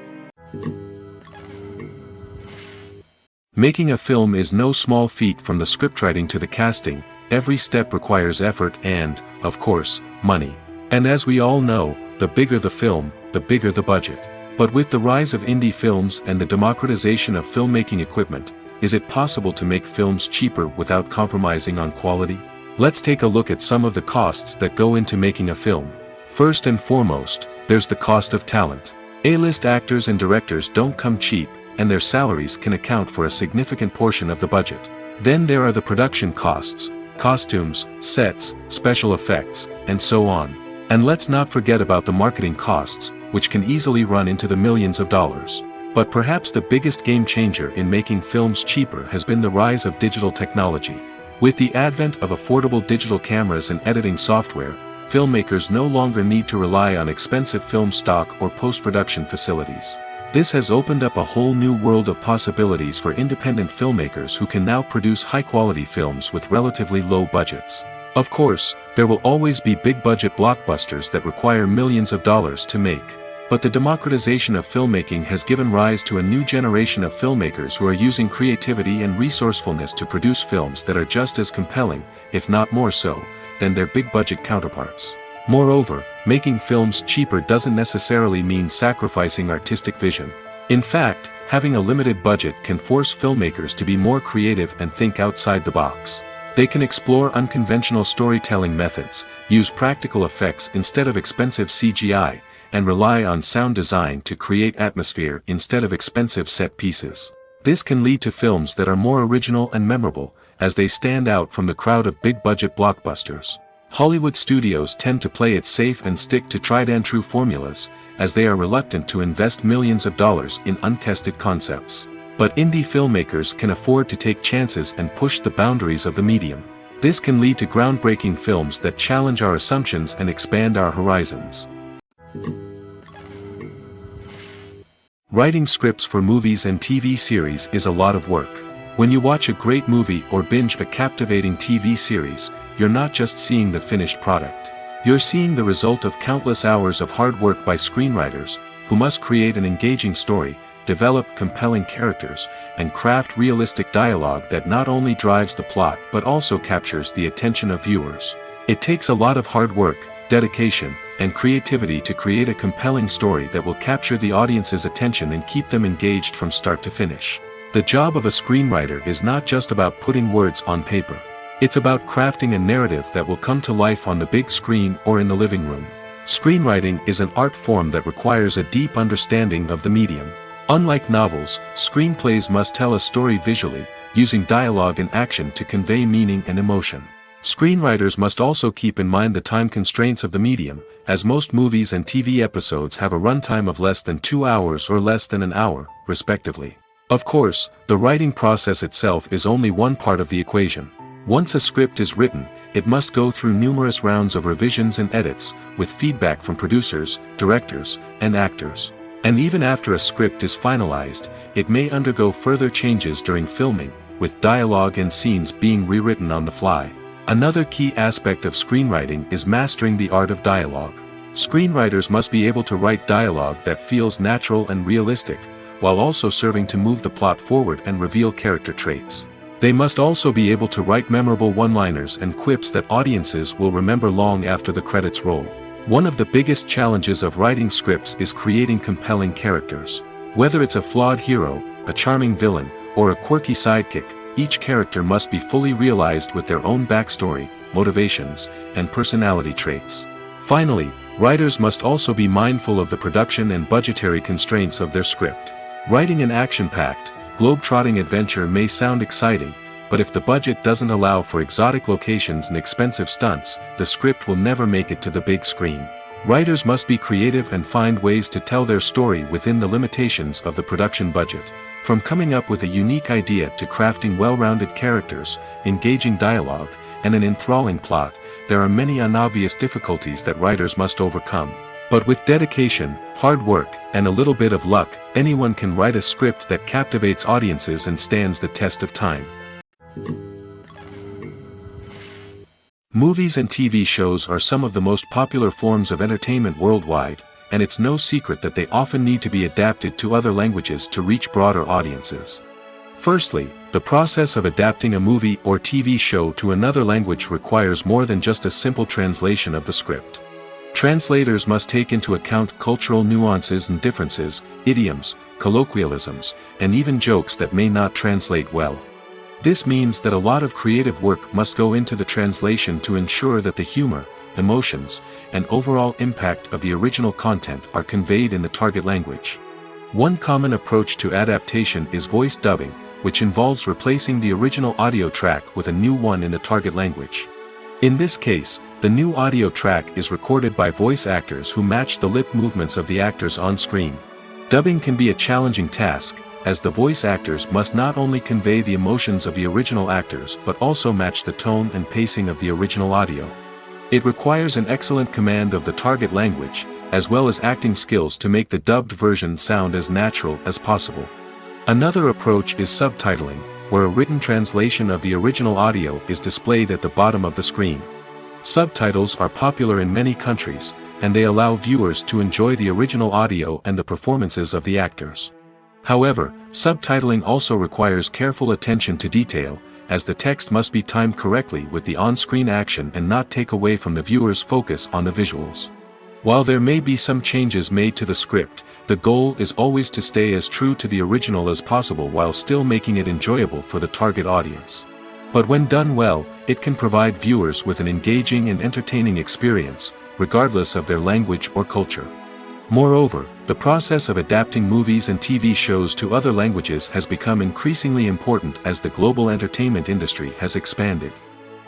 Making a film is no small feat. From the scriptwriting to the casting, every step requires effort and, of course, money. And as we all know, the bigger the film, the bigger the budget. But with the rise of indie films and the democratization of filmmaking equipment, is it possible to make films cheaper without compromising on quality? Let's take a look at some of the costs that go into making a film. First and foremost, there's the cost of talent. A-list actors and directors don't come cheap, and their salaries can account for a significant portion of the budget. Then there are the production costs, costumes, sets, special effects, and so on. And let's not forget about the marketing costs, which can easily run into the millions of dollars. But perhaps the biggest game changer in making films cheaper has been the rise of digital technology. With the advent of affordable digital cameras and editing software, filmmakers no longer need to rely on expensive film stock or post-production facilities. This has opened up a whole new world of possibilities for independent filmmakers who can now produce high-quality films with relatively low budgets. Of course, there will always be big-budget blockbusters that require millions of dollars to make. But the democratization of filmmaking has given rise to a new generation of filmmakers who are using creativity and resourcefulness to produce films that are just as compelling, if not more so, than their big-budget counterparts. Moreover, making films cheaper doesn't necessarily mean sacrificing artistic vision. In fact, having a limited budget can force filmmakers to be more creative and think outside the box. They can explore unconventional storytelling methods, use practical effects instead of expensive CGI, and rely on sound design to create atmosphere instead of expensive set pieces. This can lead to films that are more original and memorable, as they stand out from the crowd of big-budget blockbusters. Hollywood studios tend to play it safe and stick to tried-and-true formulas, as they are reluctant to invest millions of dollars in untested concepts. But indie filmmakers can afford to take chances and push the boundaries of the medium. This can lead to groundbreaking films that challenge our assumptions and expand our horizons. Writing scripts for movies and TV series is a lot of work. When you watch a great movie or binge a captivating TV series, you're not just seeing the finished product. You're seeing the result of countless hours of hard work by screenwriters, who must create an engaging story, develop compelling characters, and craft realistic dialogue that not only drives the plot but also captures the attention of viewers. It takes a lot of hard work, dedication, and creativity to create a compelling story that will capture the audience's attention and keep them engaged from start to finish. The job of a screenwriter is not just about putting words on paper. It's about crafting a narrative that will come to life on the big screen or in the living room. Screenwriting is an art form that requires a deep understanding of the medium. Unlike novels, screenplays must tell a story visually, using dialogue and action to convey meaning and emotion. Screenwriters must also keep in mind the time constraints of the medium, as most movies and TV episodes have a runtime of less than 2 hours or less than an hour, respectively. Of course, the writing process itself is only one part of the equation. Once a script is written, it must go through numerous rounds of revisions and edits, with feedback from producers, directors, and actors. And even after a script is finalized, it may undergo further changes during filming, with dialogue and scenes being rewritten on the fly. Another key aspect of screenwriting is mastering the art of dialogue. Screenwriters must be able to write dialogue that feels natural and realistic, while also serving to move the plot forward and reveal character traits. They must also be able to write memorable one-liners and quips that audiences will remember long after the credits roll. One of the biggest challenges of writing scripts is creating compelling characters. Whether it's a flawed hero, a charming villain, or a quirky sidekick, each character must be fully realized with their own backstory, motivations, and personality traits. Finally, writers must also be mindful of the production and budgetary constraints of their script. Writing an action-packed, globe-trotting adventure may sound exciting, but if the budget doesn't allow for exotic locations and expensive stunts, the script will never make it to the big screen. Writers must be creative and find ways to tell their story within the limitations of the production budget. From coming up with a unique idea to crafting well-rounded characters, engaging dialogue, and an enthralling plot, there are many unobvious difficulties that writers must overcome. But with dedication, hard work, and a little bit of luck, anyone can write a script that captivates audiences and stands the test of time. Movies and TV shows are some of the most popular forms of entertainment worldwide, and it's no secret that they often need to be adapted to other languages to reach broader audiences. Firstly, the process of adapting a movie or TV show to another language requires more than just a simple translation of the script. Translators must take into account cultural nuances and differences, idioms, colloquialisms, and even jokes that may not translate well. This means that a lot of creative work must go into the translation to ensure that the humor, emotions, and overall impact of the original content are conveyed in the target language. One common approach to adaptation is voice dubbing, which involves replacing the original audio track with a new one in the target language. In this case, the new audio track is recorded by voice actors who match the lip movements of the actors on screen. Dubbing can be a challenging task, as the voice actors must not only convey the emotions of the original actors but also match the tone and pacing of the original audio. It requires an excellent command of the target language, as well as acting skills to make the dubbed version sound as natural as possible. Another approach is subtitling, where a written translation of the original audio is displayed at the bottom of the screen. Subtitles are popular in many countries, and they allow viewers to enjoy the original audio and the performances of the actors. However, subtitling also requires careful attention to detail, as the text must be timed correctly with the on-screen action and not take away from the viewer's focus on the visuals. While there may be some changes made to the script, the goal is always to stay as true to the original as possible while still making it enjoyable for the target audience. But when done well, it can provide viewers with an engaging and entertaining experience, regardless of their language or culture. Moreover, the process of adapting movies and TV shows to other languages has become increasingly important as the global entertainment industry has expanded.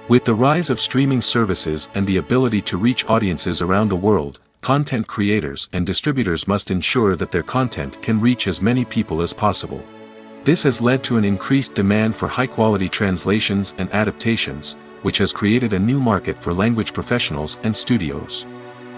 With the rise of streaming services and the ability to reach audiences around the world, content creators and distributors must ensure that their content can reach as many people as possible. This has led to an increased demand for high-quality translations and adaptations, which has created a new market for language professionals and studios.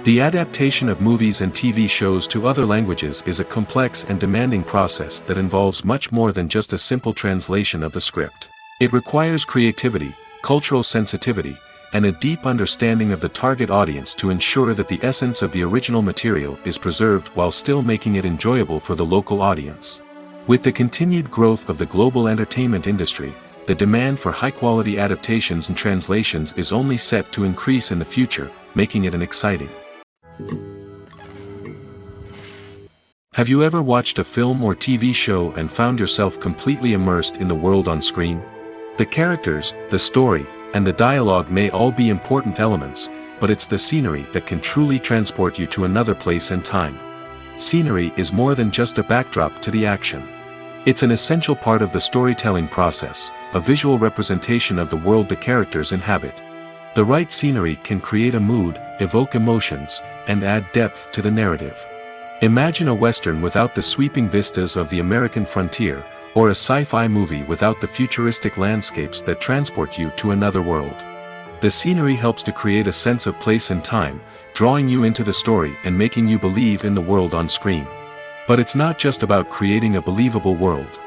The adaptation of movies and TV shows to other languages is a complex and demanding process that involves much more than just a simple translation of the script. It requires creativity, cultural sensitivity, and a deep understanding of the target audience to ensure that the essence of the original material is preserved while still making it enjoyable for the local audience. With the continued growth of the global entertainment industry, the demand for high-quality adaptations and translations is only set to increase in the future, making it an exciting. Have you ever watched a film or TV show and found yourself completely immersed in the world on screen? The characters, the story, and the dialogue may all be important elements, but it's the scenery that can truly transport you to another place and time. Scenery is more than just a backdrop to the action. It's an essential part of the storytelling process, a visual representation of the world the characters inhabit. The right scenery can create a mood, evoke emotions, and add depth to the narrative. Imagine a Western without the sweeping vistas of the American frontier, or a sci-fi movie without the futuristic landscapes that transport you to another world. The scenery helps to create a sense of place and time, drawing you into the story and making you believe in the world on screen. But it's not just about creating a believable world.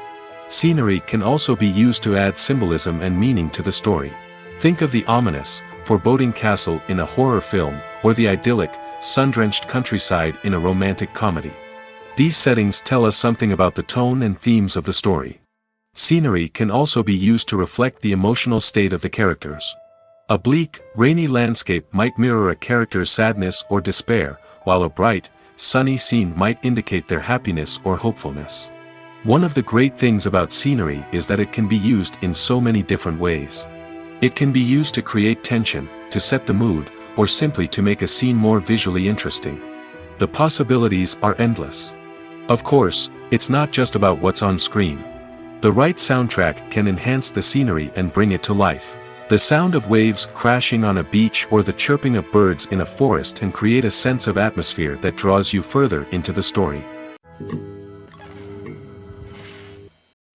Scenery can also be used to add symbolism and meaning to the story. Think of the ominous, foreboding castle in a horror film, or the idyllic, sun-drenched countryside in a romantic comedy. These settings tell us something about the tone and themes of the story. Scenery can also be used to reflect the emotional state of the characters. A bleak, rainy landscape might mirror a character's sadness or despair, while a bright, sunny scene might indicate their happiness or hopefulness. One of the great things about scenery is that it can be used in so many different ways. It can be used to create tension, to set the mood, or simply to make a scene more visually interesting. The possibilities are endless. Of course, it's not just about what's on screen. The right soundtrack can enhance the scenery and bring it to life. The sound of waves crashing on a beach or the chirping of birds in a forest can create a sense of atmosphere that draws you further into the story.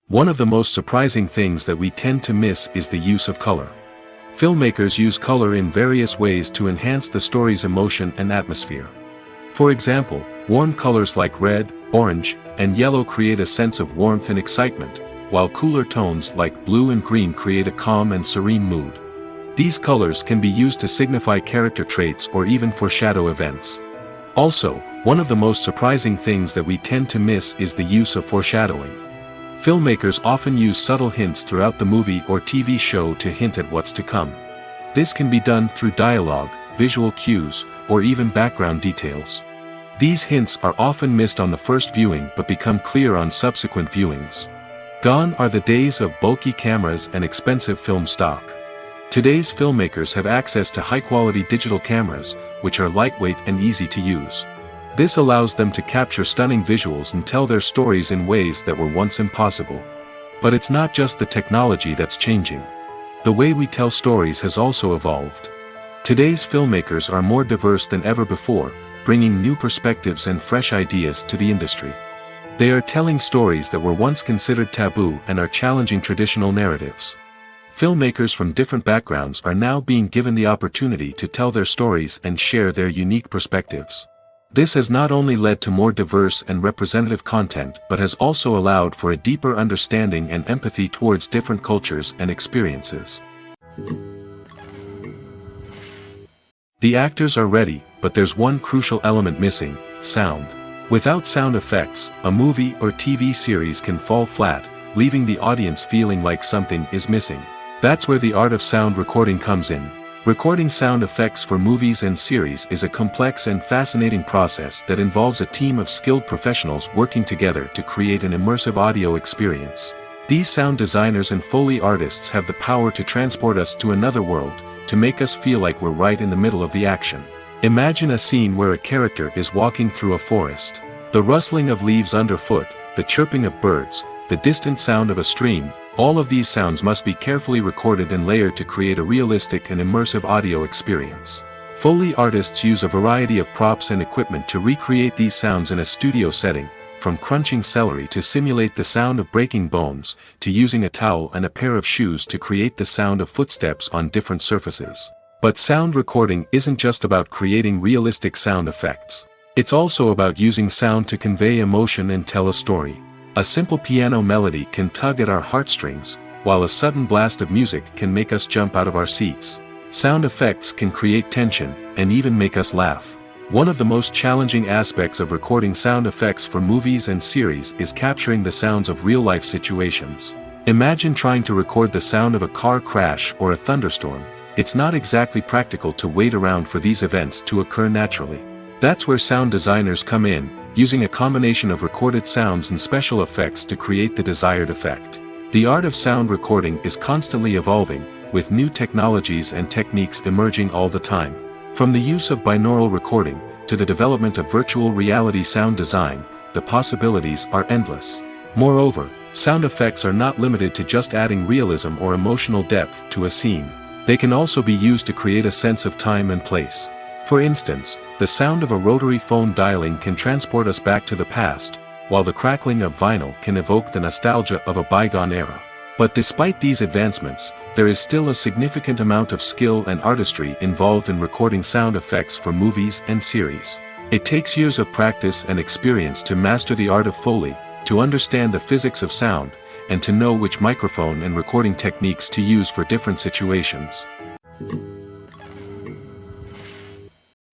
One of the most surprising things that we tend to miss is the use of color. Filmmakers use color in various ways to enhance the story's emotion and atmosphere. For example, warm colors like red, orange, and yellow create a sense of warmth and excitement, while cooler tones like blue and green create a calm and serene mood. These colors can be used to signify character traits or even foreshadow events. Also, one of the most surprising things that we tend to miss is the use of foreshadowing. Filmmakers often use subtle hints throughout the movie or TV show to hint at what's to come. This can be done through dialogue, visual cues, or even background details. These hints are often missed on the first viewing but become clear on subsequent viewings. Gone are the days of bulky cameras and expensive film stock. Today's filmmakers have access to high-quality digital cameras, which are lightweight and easy to use. This allows them to capture stunning visuals and tell their stories in ways that were once impossible. But it's not just the technology that's changing. The way we tell stories has also evolved. Today's filmmakers are more diverse than ever before, bringing new perspectives and fresh ideas to the industry. They are telling stories that were once considered taboo and are challenging traditional narratives. Filmmakers from different backgrounds are now being given the opportunity to tell their stories and share their unique perspectives. This has not only led to more diverse and representative content but has also allowed for a deeper understanding and empathy towards different cultures and experiences. The actors are ready, but there's one crucial element missing: sound. Without sound effects, a movie or TV series can fall flat, leaving the audience feeling like something is missing. That's where the art of sound recording comes in. Recording sound effects for movies and series is a complex and fascinating process that involves a team of skilled professionals working together to create an immersive audio experience. These sound designers and Foley artists have the power to transport us to another world, to make us feel like we're right in the middle of the action. Imagine a scene where a character is walking through a forest. The rustling of leaves underfoot, the chirping of birds, the distant sound of a stream, all of these sounds must be carefully recorded and layered to create a realistic and immersive audio experience. Foley artists use a variety of props and equipment to recreate these sounds in a studio setting, from crunching celery to simulate the sound of breaking bones, to using a towel and a pair of shoes to create the sound of footsteps on different surfaces. But sound recording isn't just about creating realistic sound effects. It's also about using sound to convey emotion and tell a story. A simple piano melody can tug at our heartstrings, while a sudden blast of music can make us jump out of our seats. Sound effects can create tension, and even make us laugh. One of the most challenging aspects of recording sound effects for movies and series is capturing the sounds of real-life situations. Imagine trying to record the sound of a car crash or a thunderstorm. It's not exactly practical to wait around for these events to occur naturally. That's where sound designers come in, using a combination of recorded sounds and special effects to create the desired effect. The art of sound recording is constantly evolving, with new technologies and techniques emerging all the time. From the use of binaural recording, to the development of virtual reality sound design, the possibilities are endless. Moreover, sound effects are not limited to just adding realism or emotional depth to a scene. They can also be used to create a sense of time and place. For instance, the sound of a rotary phone dialing can transport us back to the past, while the crackling of vinyl can evoke the nostalgia of a bygone era. But despite these advancements, there is still a significant amount of skill and artistry involved in recording sound effects for movies and series. It takes years of practice and experience to master the art of Foley, to understand the physics of sound, and to know which microphone and recording techniques to use for different situations.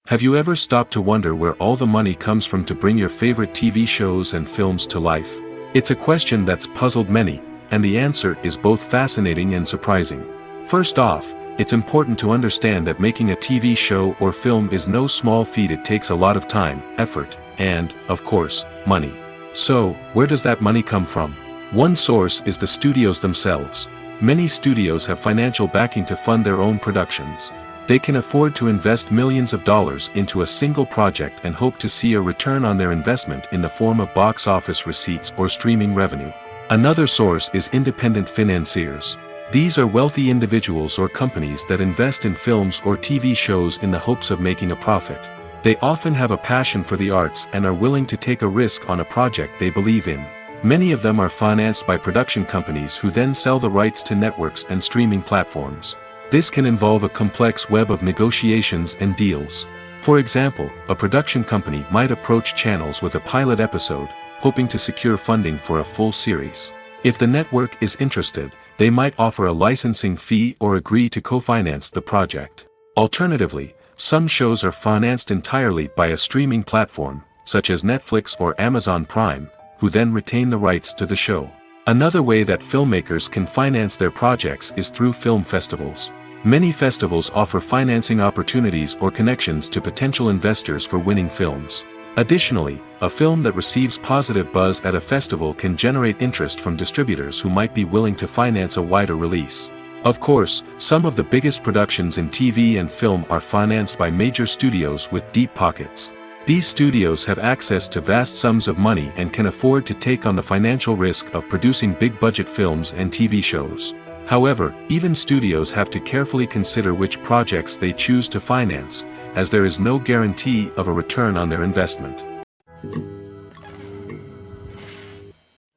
Have you ever stopped to wonder where all the money comes from to bring your favorite TV shows and films to life? It's a question that's puzzled many, and the answer is both fascinating and surprising. First off, it's important to understand that making a TV show or film is no small feat. It takes a lot of time, effort, and, of course, money. So, where does that money come from? One source is the studios themselves. Many studios have financial backing to fund their own productions. They can afford to invest millions of dollars into a single project and hope to see a return on their investment in the form of box office receipts or streaming revenue. Another source is independent financiers. These are wealthy individuals or companies that invest in films or TV shows in the hopes of making a profit. They often have a passion for the arts and are willing to take a risk on a project they believe in. Many of them are financed by production companies who then sell the rights to networks and streaming platforms. This can involve a complex web of negotiations and deals. For example, a production company might approach channels with a pilot episode, hoping to secure funding for a full series. If the network is interested, they might offer a licensing fee or agree to co-finance the project. Alternatively, some shows are financed entirely by a streaming platform, such as Netflix or Amazon Prime, who then retain the rights to the show. Another way that filmmakers can finance their projects is through film festivals. Many festivals offer financing opportunities or connections to potential investors for winning films. Additionally, a film that receives positive buzz at a festival can generate interest from distributors who might be willing to finance a wider release. Of course, some of the biggest productions in TV and film are financed by major studios with deep pockets. These studios have access to vast sums of money and can afford to take on the financial risk of producing big-budget films and TV shows. However, even studios have to carefully consider which projects they choose to finance, as there is no guarantee of a return on their investment.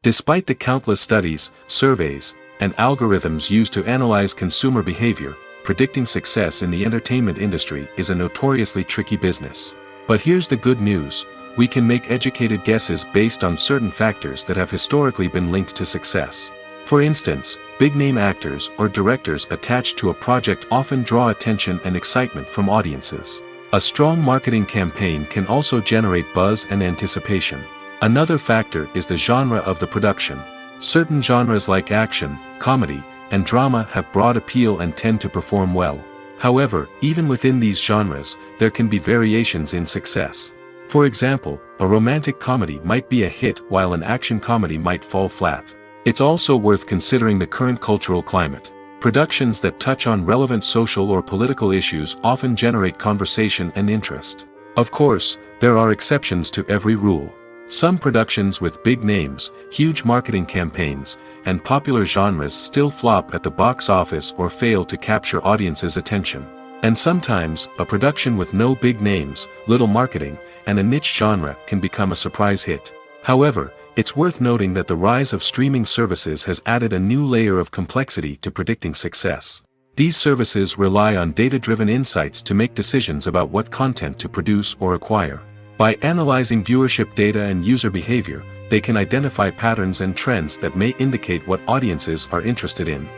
Despite the countless studies, surveys, and algorithms used to analyze consumer behavior, predicting success in the entertainment industry is a notoriously tricky business. But here's the good news: we can make educated guesses based on certain factors that have historically been linked to success. For instance, big-name actors or directors attached to a project often draw attention and excitement from audiences. A strong marketing campaign can also generate buzz and anticipation. Another factor is the genre of the production. Certain genres like action, comedy, and drama have broad appeal and tend to perform well. However, even within these genres, there can be variations in success. For example, a romantic comedy might be a hit while an action comedy might fall flat. It's also worth considering the current cultural climate. Productions that touch on relevant social or political issues often generate conversation and interest. Of course, there are exceptions to every rule. Some productions with big names, huge marketing campaigns, and popular genres still flop at the box office or fail to capture audiences' attention. And sometimes, a production with no big names, little marketing, and a niche genre can become a surprise hit. However, it's worth noting that the rise of streaming services has added a new layer of complexity to predicting success. These services rely on data-driven insights to make decisions about what content to produce or acquire. By analyzing viewership data and user behavior, they can identify patterns and trends that may indicate what audiences are interested in.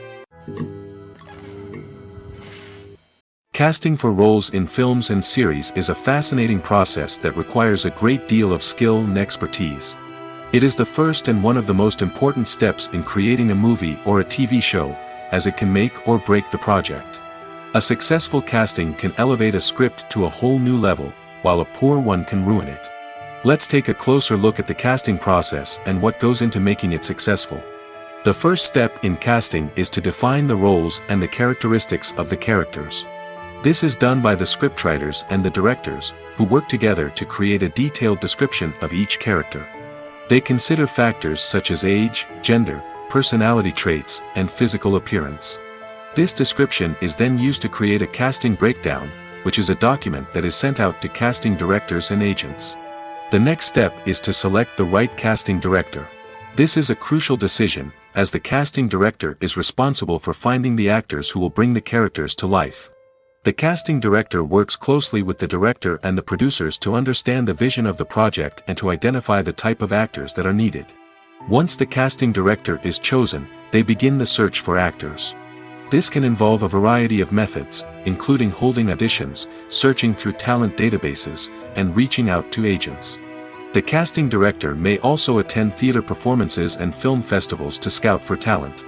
Casting for roles in films and series is a fascinating process that requires a great deal of skill and expertise. It is the first and one of the most important steps in creating a movie or a TV show, as it can make or break the project. A successful casting can elevate a script to a whole new level, while a poor one can ruin it. Let's take a closer look at the casting process and what goes into making it successful. The first step in casting is to define the roles and the characteristics of the characters. This is done by the scriptwriters and the directors, who work together to create a detailed description of each character. They consider factors such as age, gender, personality traits, and physical appearance. This description is then used to create a casting breakdown, which is a document that is sent out to casting directors and agents. The next step is to select the right casting director. This is a crucial decision, as the casting director is responsible for finding the actors who will bring the characters to life. The casting director works closely with the director and the producers to understand the vision of the project and to identify the type of actors that are needed. Once the casting director is chosen, they begin the search for actors. This can involve a variety of methods, including holding auditions, searching through talent databases, and reaching out to agents. The casting director may also attend theater performances and film festivals to scout for talent.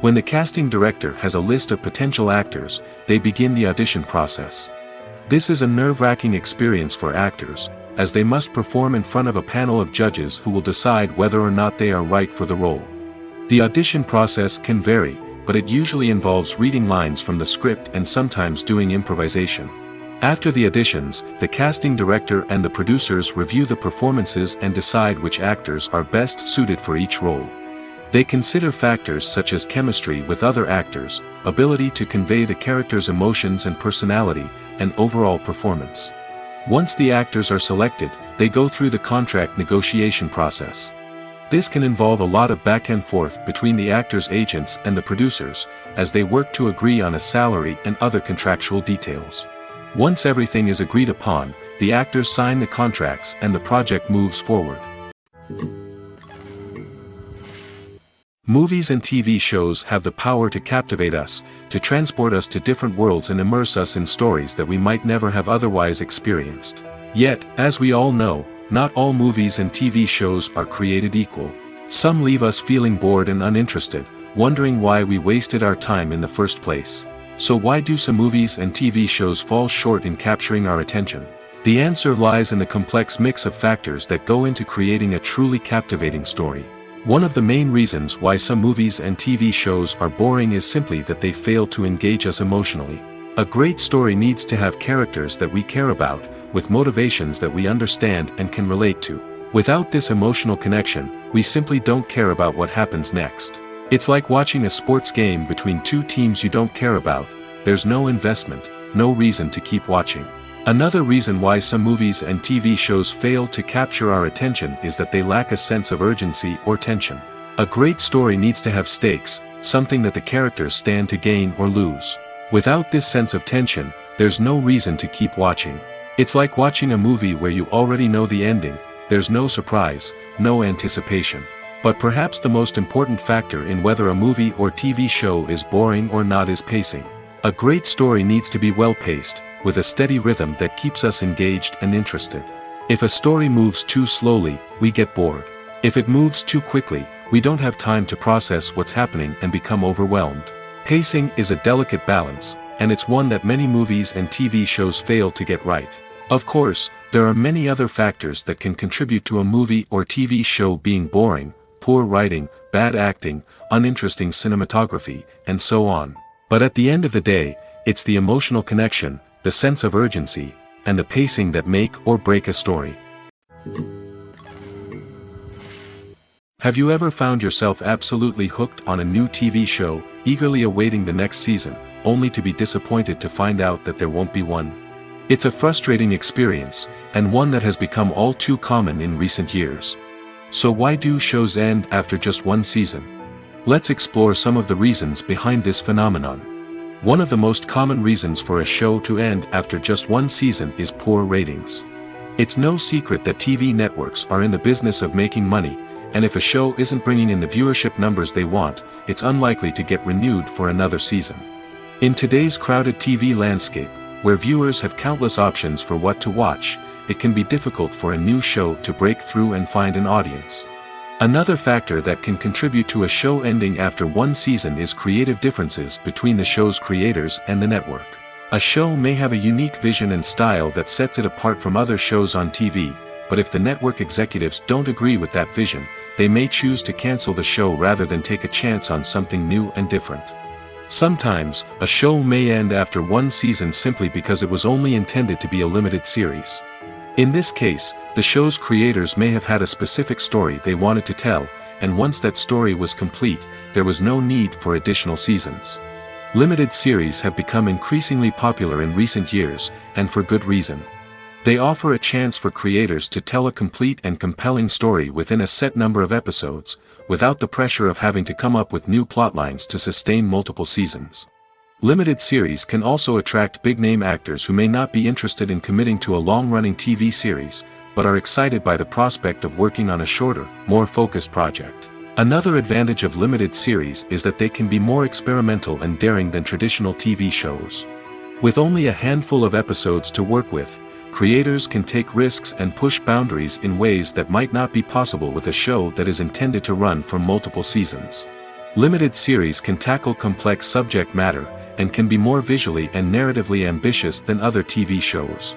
When the casting director has a list of potential actors, they begin the audition process. This is a nerve-wracking experience for actors, as they must perform in front of a panel of judges who will decide whether or not they are right for the role. The audition process can vary, but it usually involves reading lines from the script and sometimes doing improvisation. After the auditions, the casting director and the producers review the performances and decide which actors are best suited for each role. They consider factors such as chemistry with other actors, ability to convey the character's emotions and personality, and overall performance. Once the actors are selected, they go through the contract negotiation process. This can involve a lot of back and forth between the actors' agents and the producers, as they work to agree on a salary and other contractual details. Once everything is agreed upon, the actors sign the contracts and the project moves forward. Movies and TV shows have the power to captivate us, to transport us to different worlds and immerse us in stories that we might never have otherwise experienced. Yet, as we all know, not all movies and TV shows are created equal. Some leave us feeling bored and uninterested, wondering why we wasted our time in the first place. So why do some movies and TV shows fall short in capturing our attention? The answer lies in the complex mix of factors that go into creating a truly captivating story. One of the main reasons why some movies and TV shows are boring is simply that they fail to engage us emotionally. A great story needs to have characters that we care about, with motivations that we understand and can relate to. Without this emotional connection, we simply don't care about what happens next. It's like watching a sports game between two teams you don't care about. There's no investment, no reason to keep watching. Another reason why some movies and TV shows fail to capture our attention is that they lack a sense of urgency or tension. A great story needs to have stakes, something that the characters stand to gain or lose. Without this sense of tension, there's no reason to keep watching. It's like watching a movie where you already know the ending. There's no surprise, no anticipation. But perhaps the most important factor in whether a movie or TV show is boring or not is pacing. A great story needs to be well-paced, with a steady rhythm that keeps us engaged and interested. If a story moves too slowly, we get bored. If it moves too quickly, we don't have time to process what's happening and become overwhelmed. Pacing is a delicate balance, and it's one that many movies and TV shows fail to get right. Of course, there are many other factors that can contribute to a movie or TV show being boring: poor writing, bad acting, uninteresting cinematography, and so on. But at the end of the day, it's the emotional connection, the sense of urgency, and the pacing that make or break a story. Have you ever found yourself absolutely hooked on a new TV show, eagerly awaiting the next season, only to be disappointed to find out that there won't be one? It's a frustrating experience, and one that has become all too common in recent years. So why do shows end after just one season? Let's explore some of the reasons behind this phenomenon. One of the most common reasons for a show to end after just one season is poor ratings. It's no secret that TV networks are in the business of making money, and if a show isn't bringing in the viewership numbers they want, it's unlikely to get renewed for another season. In today's crowded TV landscape, where viewers have countless options for what to watch, it can be difficult for a new show to break through and find an audience. Another factor that can contribute to a show ending after one season is creative differences between the show's creators and the network. A show may have a unique vision and style that sets it apart from other shows on TV, but if the network executives don't agree with that vision, they may choose to cancel the show rather than take a chance on something new and different. Sometimes, a show may end after one season simply because it was only intended to be a limited series. In this case, the show's creators may have had a specific story they wanted to tell, and once that story was complete, there was no need for additional seasons. Limited series have become increasingly popular in recent years, and for good reason. They offer a chance for creators to tell a complete and compelling story within a set number of episodes, without the pressure of having to come up with new plotlines to sustain multiple seasons. Limited series can also attract big-name actors who may not be interested in committing to a long-running TV series, but are excited by the prospect of working on a shorter, more focused project. Another advantage of limited series is that they can be more experimental and daring than traditional TV shows. With only a handful of episodes to work with, creators can take risks and push boundaries in ways that might not be possible with a show that is intended to run for multiple seasons. Limited series can tackle complex subject matter, and can be more visually and narratively ambitious than other TV shows.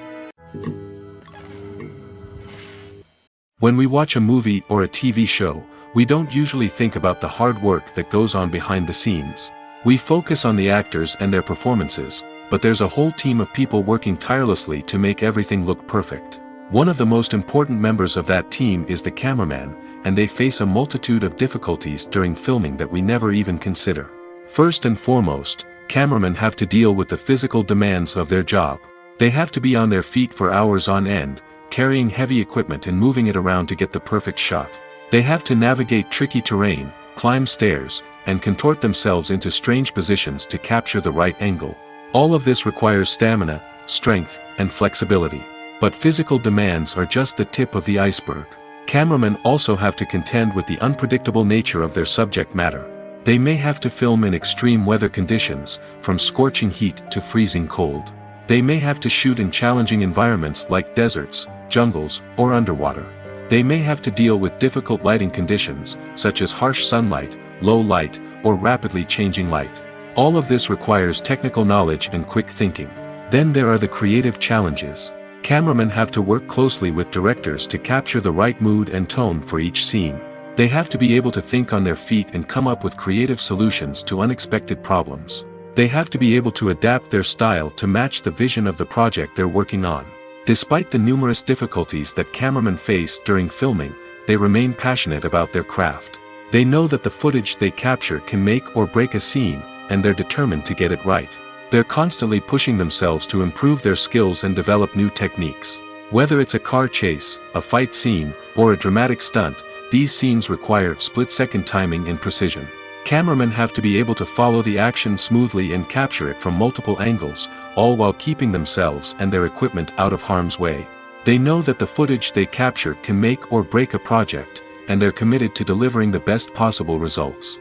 When we watch a movie or a TV show, we don't usually think about the hard work that goes on behind the scenes. We focus on the actors and their performances, but there's a whole team of people working tirelessly to make everything look perfect. One of the most important members of that team is the cameraman, and they face a multitude of difficulties during filming that we never even consider. First and foremost, cameramen have to deal with the physical demands of their job. They have to be on their feet for hours on end, carrying heavy equipment and moving it around to get the perfect shot. They have to navigate tricky terrain, climb stairs, and contort themselves into strange positions to capture the right angle. All of this requires stamina, strength, and flexibility. But physical demands are just the tip of the iceberg. Cameramen also have to contend with the unpredictable nature of their subject matter. They may have to film in extreme weather conditions, from scorching heat to freezing cold. They may have to shoot in challenging environments like deserts, jungles, or underwater. They may have to deal with difficult lighting conditions, such as harsh sunlight, low light, or rapidly changing light. All of this requires technical knowledge and quick thinking. Then there are the creative challenges. Cameramen have to work closely with directors to capture the right mood and tone for each scene. They have to be able to think on their feet and come up with creative solutions to unexpected problems. They have to be able to adapt their style to match the vision of the project they're working on. Despite the numerous difficulties that cameramen face during filming, they remain passionate about their craft. They know that the footage they capture can make or break a scene, and they're determined to get it right. They're constantly pushing themselves to improve their skills and develop new techniques. Whether it's a car chase, a fight scene, or a dramatic stunt, these scenes require split-second timing and precision. Cameramen have to be able to follow the action smoothly and capture it from multiple angles, all while keeping themselves and their equipment out of harm's way. They know that the footage they capture can make or break a project, and they're committed to delivering the best possible results.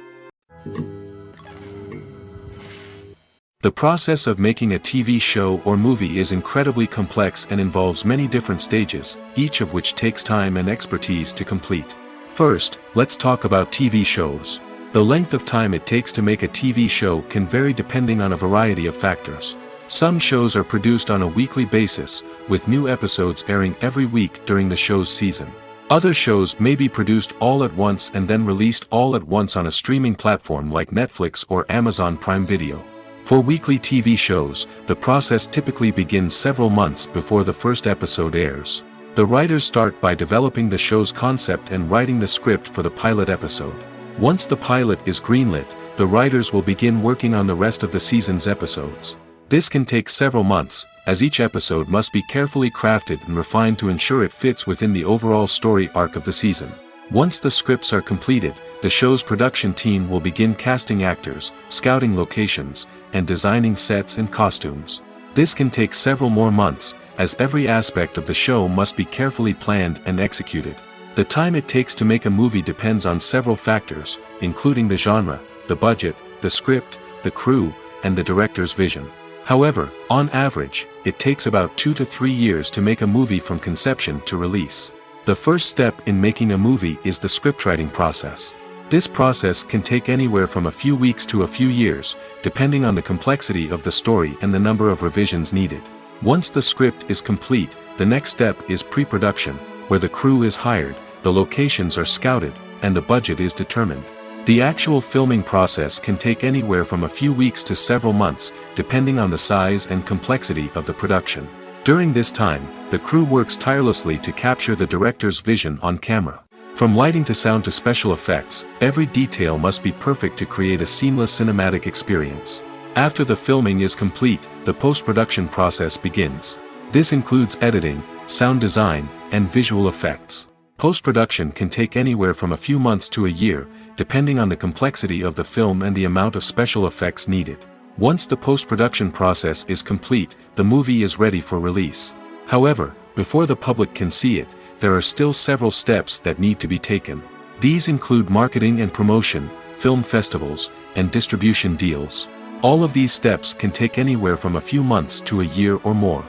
The process of making a TV show or movie is incredibly complex and involves many different stages, each of which takes time and expertise to complete. First, let's talk about TV shows. The length of time it takes to make a TV show can vary depending on a variety of factors. Some shows are produced on a weekly basis, with new episodes airing every week during the show's season. Other shows may be produced all at once and then released all at once on a streaming platform like Netflix or Amazon Prime Video. For weekly TV shows, the process typically begins several months before the first episode airs. The writers start by developing the show's concept and writing the script for the pilot episode. Once the pilot is greenlit, the writers will begin working on the rest of the season's episodes. This can take several months, as each episode must be carefully crafted and refined to ensure it fits within the overall story arc of the season. Once the scripts are completed, the show's production team will begin casting actors, scouting locations, and designing sets and costumes. This can take several more months, as every aspect of the show must be carefully planned and executed. The time it takes to make a movie depends on several factors, including the genre, the budget, the script, the crew, and the director's vision. However, on average, it takes about 2 to 3 years to make a movie from conception to release. The first step in making a movie is the scriptwriting process. This process can take anywhere from a few weeks to a few years, depending on the complexity of the story and the number of revisions needed. Once the script is complete, the next step is pre-production, where the crew is hired, the locations are scouted, and the budget is determined. The actual filming process can take anywhere from a few weeks to several months, depending on the size and complexity of the production. During this time, the crew works tirelessly to capture the director's vision on camera. From lighting to sound to special effects, every detail must be perfect to create a seamless cinematic experience. After the filming is complete, the post-production process begins. This includes editing, sound design, and visual effects. Post-production can take anywhere from a few months to a year, depending on the complexity of the film and the amount of special effects needed. Once the post-production process is complete, the movie is ready for release. However, before the public can see it, there are still several steps that need to be taken. These include marketing and promotion, film festivals, and distribution deals. All of these steps can take anywhere from a few months to a year or more.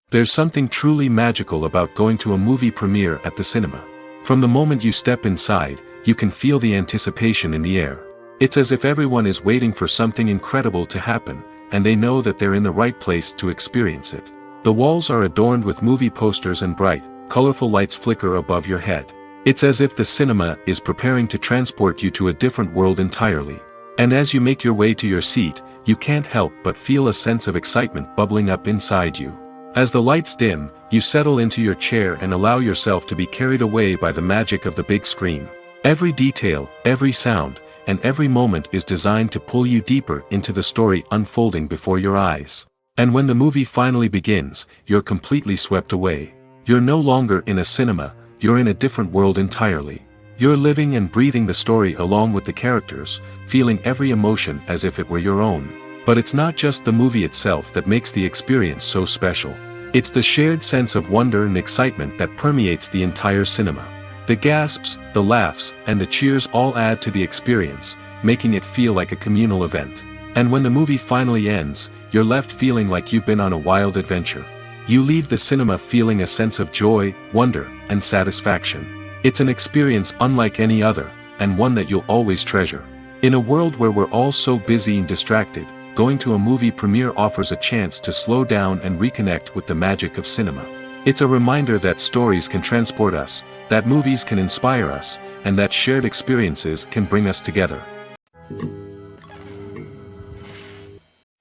There's something truly magical about going to a movie premiere at the cinema. From the moment you step inside, you can feel the anticipation in the air. It's as if everyone is waiting for something incredible to happen, and they know that they're in the right place to experience it. The walls are adorned with movie posters and bright, colorful lights flicker above your head. It's as if the cinema is preparing to transport you to a different world entirely. And as you make your way to your seat, you can't help but feel a sense of excitement bubbling up inside you. As the lights dim, you settle into your chair and allow yourself to be carried away by the magic of the big screen. Every detail, every sound, and every moment is designed to pull you deeper into the story unfolding before your eyes. And when the movie finally begins, you're completely swept away. You're no longer in a cinema, you're in a different world entirely. You're living and breathing the story along with the characters, feeling every emotion as if it were your own. But it's not just the movie itself that makes the experience so special. It's the shared sense of wonder and excitement that permeates the entire cinema. The gasps, the laughs, and the cheers all add to the experience, making it feel like a communal event. And when the movie finally ends, you're left feeling like you've been on a wild adventure. You leave the cinema feeling a sense of joy, wonder, and satisfaction. It's an experience unlike any other, and one that you'll always treasure. In a world where we're all so busy and distracted, going to a movie premiere offers a chance to slow down and reconnect with the magic of cinema. It's a reminder that stories can transport us, that movies can inspire us, and that shared experiences can bring us together.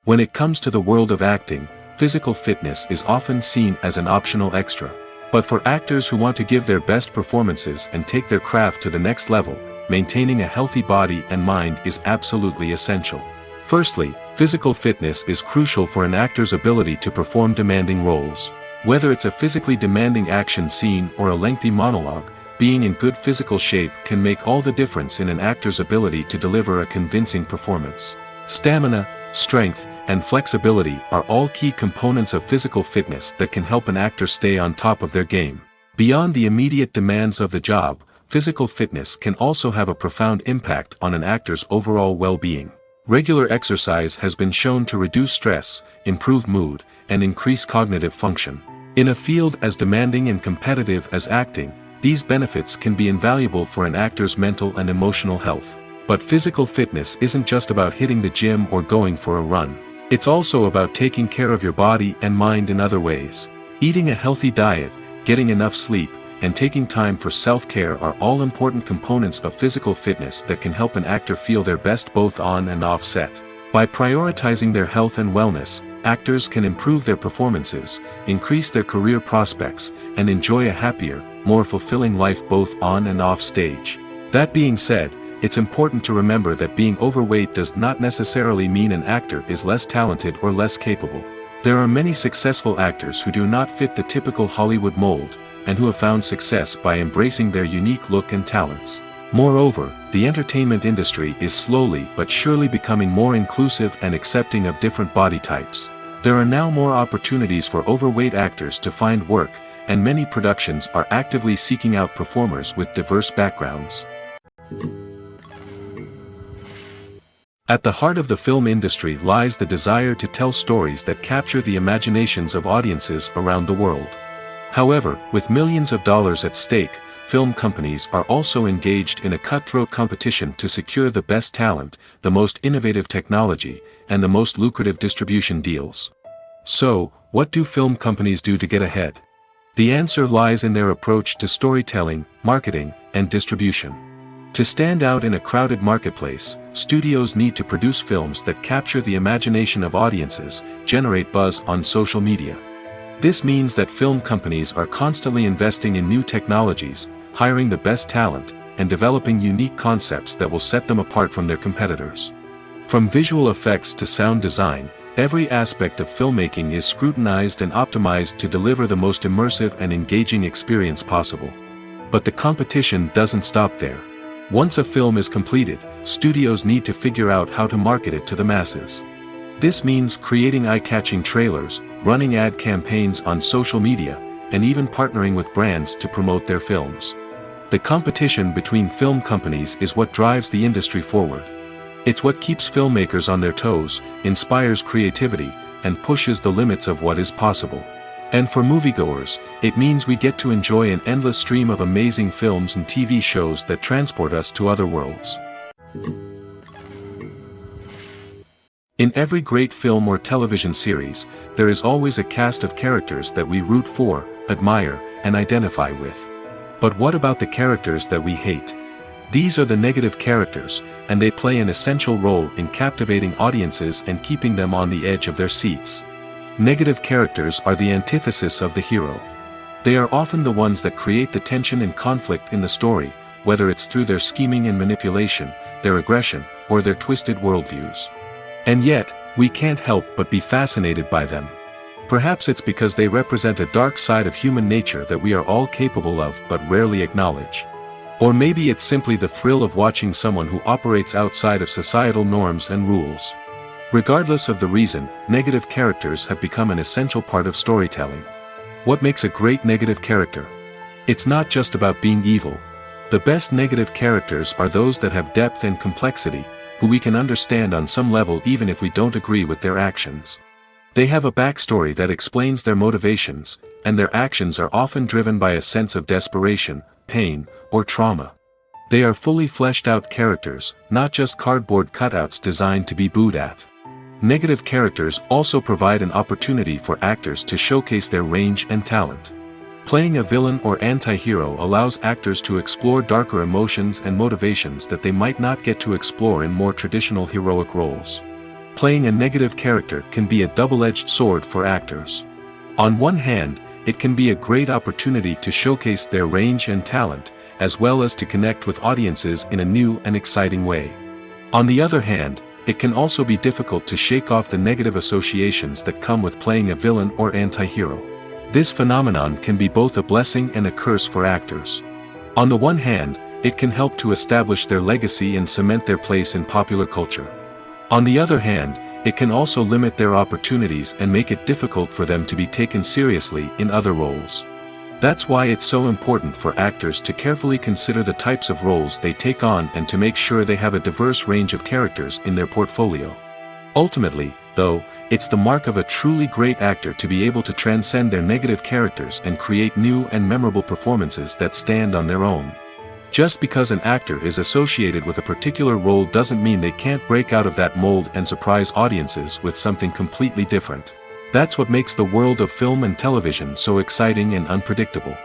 When it comes to the world of acting, physical fitness is often seen as an optional extra. But for actors who want to give their best performances and take their craft to the next level, maintaining a healthy body and mind is absolutely essential. Firstly, physical fitness is crucial for an actor's ability to perform demanding roles. Whether it's a physically demanding action scene or a lengthy monologue, being in good physical shape can make all the difference in an actor's ability to deliver a convincing performance. Stamina, strength, and flexibility are all key components of physical fitness that can help an actor stay on top of their game. Beyond the immediate demands of the job, physical fitness can also have a profound impact on an actor's overall well-being. Regular exercise has been shown to reduce stress, improve mood, and increase cognitive function. In a field as demanding and competitive as acting, these benefits can be invaluable for an actor's mental and emotional health. But physical fitness isn't just about hitting the gym or going for a run. It's also about taking care of your body and mind in other ways. Eating a healthy diet, getting enough sleep, and taking time for self-care are all important components of physical fitness that can help an actor feel their best both on and off set. By prioritizing their health and wellness, actors can improve their performances, increase their career prospects, and enjoy a happier, more fulfilling life both on and off stage. That being said, it's important to remember that being overweight does not necessarily mean an actor is less talented or less capable. There are many successful actors who do not fit the typical Hollywood mold, and who have found success by embracing their unique look and talents. Moreover, the entertainment industry is slowly but surely becoming more inclusive and accepting of different body types. There are now more opportunities for overweight actors to find work, and many productions are actively seeking out performers with diverse backgrounds. At the heart of the film industry lies the desire to tell stories that capture the imaginations of audiences around the world. However, with millions of dollars at stake, film companies are also engaged in a cutthroat competition to secure the best talent, the most innovative technology, and the most lucrative distribution deals. So, what do film companies do to get ahead? The answer lies in their approach to storytelling, marketing, and distribution. To stand out in a crowded marketplace, studios need to produce films that capture the imagination of audiences, generate buzz on social media. This means that film companies are constantly investing in new technologies, hiring the best talent, and developing unique concepts that will set them apart from their competitors. From visual effects to sound design, every aspect of filmmaking is scrutinized and optimized to deliver the most immersive and engaging experience possible. But the competition doesn't stop there. Once a film is completed, studios need to figure out how to market it to the masses. This means creating eye-catching trailers, running ad campaigns on social media, and even partnering with brands to promote their films. The competition between film companies is what drives the industry forward. It's what keeps filmmakers on their toes, inspires creativity, and pushes the limits of what is possible. And for moviegoers, it means we get to enjoy an endless stream of amazing films and TV shows that transport us to other worlds. In every great film or television series, there is always a cast of characters that we root for, admire, and identify with. But what about the characters that we hate? These are the negative characters, and they play an essential role in captivating audiences and keeping them on the edge of their seats. Negative characters are the antithesis of the hero. They are often the ones that create the tension and conflict in the story, whether it's through their scheming and manipulation, their aggression, or their twisted worldviews. And yet, we can't help but be fascinated by them. Perhaps it's because they represent a dark side of human nature that we are all capable of but rarely acknowledge. Or maybe it's simply the thrill of watching someone who operates outside of societal norms and rules. Regardless of the reason, negative characters have become an essential part of storytelling. What makes a great negative character? It's not just about being evil. The best negative characters are those that have depth and complexity, who we can understand on some level even if we don't agree with their actions. They have a backstory that explains their motivations, and their actions are often driven by a sense of desperation, pain, or trauma. They are fully fleshed out characters, not just cardboard cutouts designed to be booed at. Negative characters also provide an opportunity for actors to showcase their range and talent. Playing a villain or anti-hero allows actors to explore darker emotions and motivations that they might not get to explore in more traditional heroic roles. Playing a negative character can be a double-edged sword for actors. On one hand, it can be a great opportunity to showcase their range and talent, as well as to connect with audiences in a new and exciting way. On the other hand, it can also be difficult to shake off the negative associations that come with playing a villain or anti-hero. This phenomenon can be both a blessing and a curse for actors. On the one hand, it can help to establish their legacy and cement their place in popular culture. On the other hand, it can also limit their opportunities and make it difficult for them to be taken seriously in other roles. That's why it's so important for actors to carefully consider the types of roles they take on and to make sure they have a diverse range of characters in their portfolio. Ultimately, though, it's the mark of a truly great actor to be able to transcend their negative characters and create new and memorable performances that stand on their own. Just because an actor is associated with a particular role doesn't mean they can't break out of that mold and surprise audiences with something completely different. That's what makes the world of film and television so exciting and unpredictable.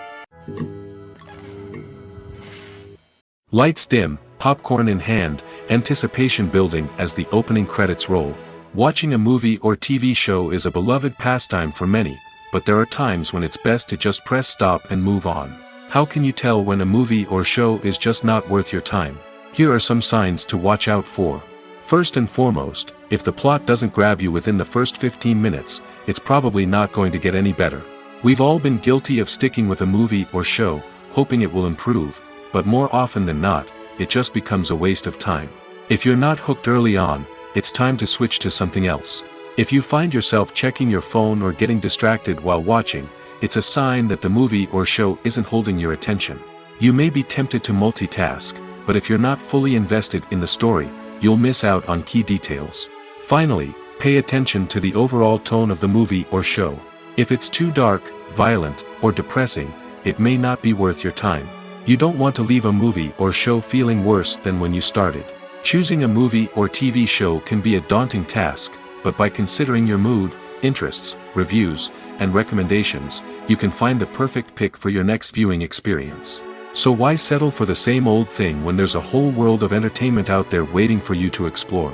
Lights dim, popcorn in hand, anticipation building as the opening credits roll. Watching a movie or TV show is a beloved pastime for many, but there are times when it's best to just press stop and move on. How can you tell when a movie or show is just not worth your time? Here are some signs to watch out for. First and foremost, if the plot doesn't grab you within the first 15 minutes, it's probably not going to get any better. We've all been guilty of sticking with a movie or show, hoping it will improve, but more often than not, it just becomes a waste of time. If you're not hooked early on, it's time to switch to something else. If you find yourself checking your phone or getting distracted while watching, it's a sign that the movie or show isn't holding your attention. You may be tempted to multitask, but if you're not fully invested in the story, you'll miss out on key details. Finally, pay attention to the overall tone of the movie or show. If it's too dark, violent, or depressing, it may not be worth your time. You don't want to leave a movie or show feeling worse than when you started. Choosing a movie or TV show can be a daunting task, but by considering your mood, interests, reviews, and recommendations, you can find the perfect pick for your next viewing experience. So why settle for the same old thing when there's a whole world of entertainment out there waiting for you to explore?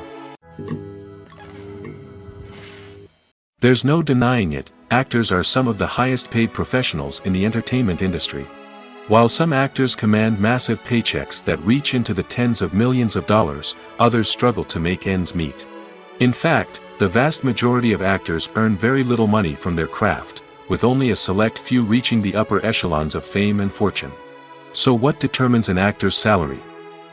There's no denying it, actors are some of the highest paid professionals in the entertainment industry. While some actors command massive paychecks that reach into the tens of millions of dollars, others struggle to make ends meet. In fact, the vast majority of actors earn very little money from their craft, with only a select few reaching the upper echelons of fame and fortune. So what determines an actor's salary?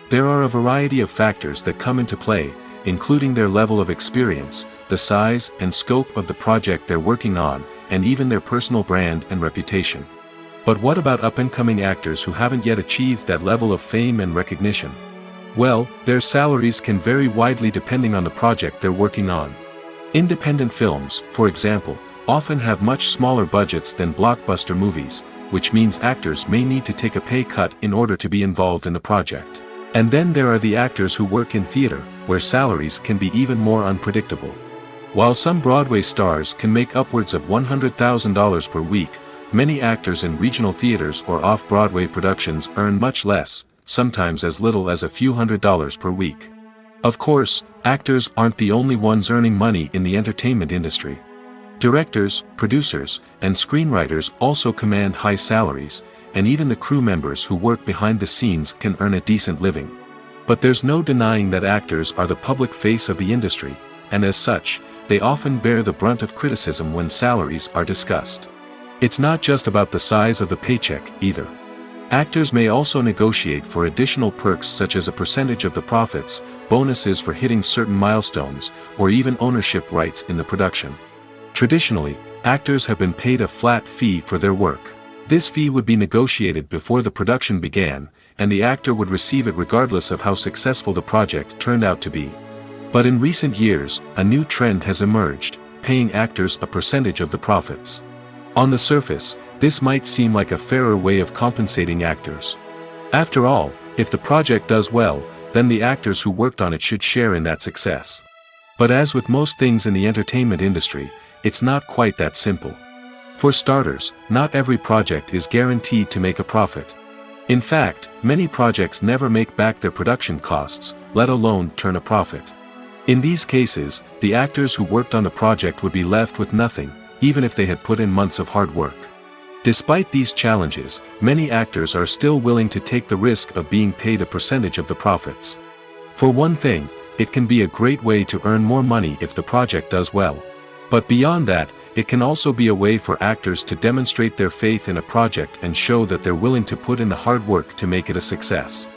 There are a variety of factors that come into play, including their level of experience, the size and scope of the project they're working on, and even their personal brand and reputation. But what about up-and-coming actors who haven't yet achieved that level of fame and recognition? Well, their salaries can vary widely depending on the project they're working on. Independent films, for example, often have much smaller budgets than blockbuster movies, which means actors may need to take a pay cut in order to be involved in the project. And then there are the actors who work in theater, where salaries can be even more unpredictable. While some Broadway stars can make upwards of $100,000 per week, many actors in regional theaters or off-Broadway productions earn much less, sometimes as little as a few $100s per week. Of course, actors aren't the only ones earning money in the entertainment industry. Directors, producers, and screenwriters also command high salaries, and even the crew members who work behind the scenes can earn a decent living. But there's no denying that actors are the public face of the industry, and as such, they often bear the brunt of criticism when salaries are discussed. It's not just about the size of the paycheck, either. Actors may also negotiate for additional perks such as a percentage of the profits, bonuses for hitting certain milestones, or even ownership rights in the production. Traditionally, actors have been paid a flat fee for their work. This fee would be negotiated before the production began, and the actor would receive it regardless of how successful the project turned out to be. But in recent years, a new trend has emerged, paying actors a percentage of the profits. On the surface, this might seem like a fairer way of compensating actors. After all, if the project does well, then the actors who worked on it should share in that success. But as with most things in the entertainment industry, it's not quite that simple. For starters, not every project is guaranteed to make a profit. In fact, many projects never make back their production costs, let alone turn a profit. In these cases, the actors who worked on the project would be left with nothing, even if they had put in months of hard work. Despite these challenges, many actors are still willing to take the risk of being paid a percentage of the profits. For one thing, it can be a great way to earn more money if the project does well. But beyond that, it can also be a way for actors to demonstrate their faith in a project and show that they're willing to put in the hard work to make it a success.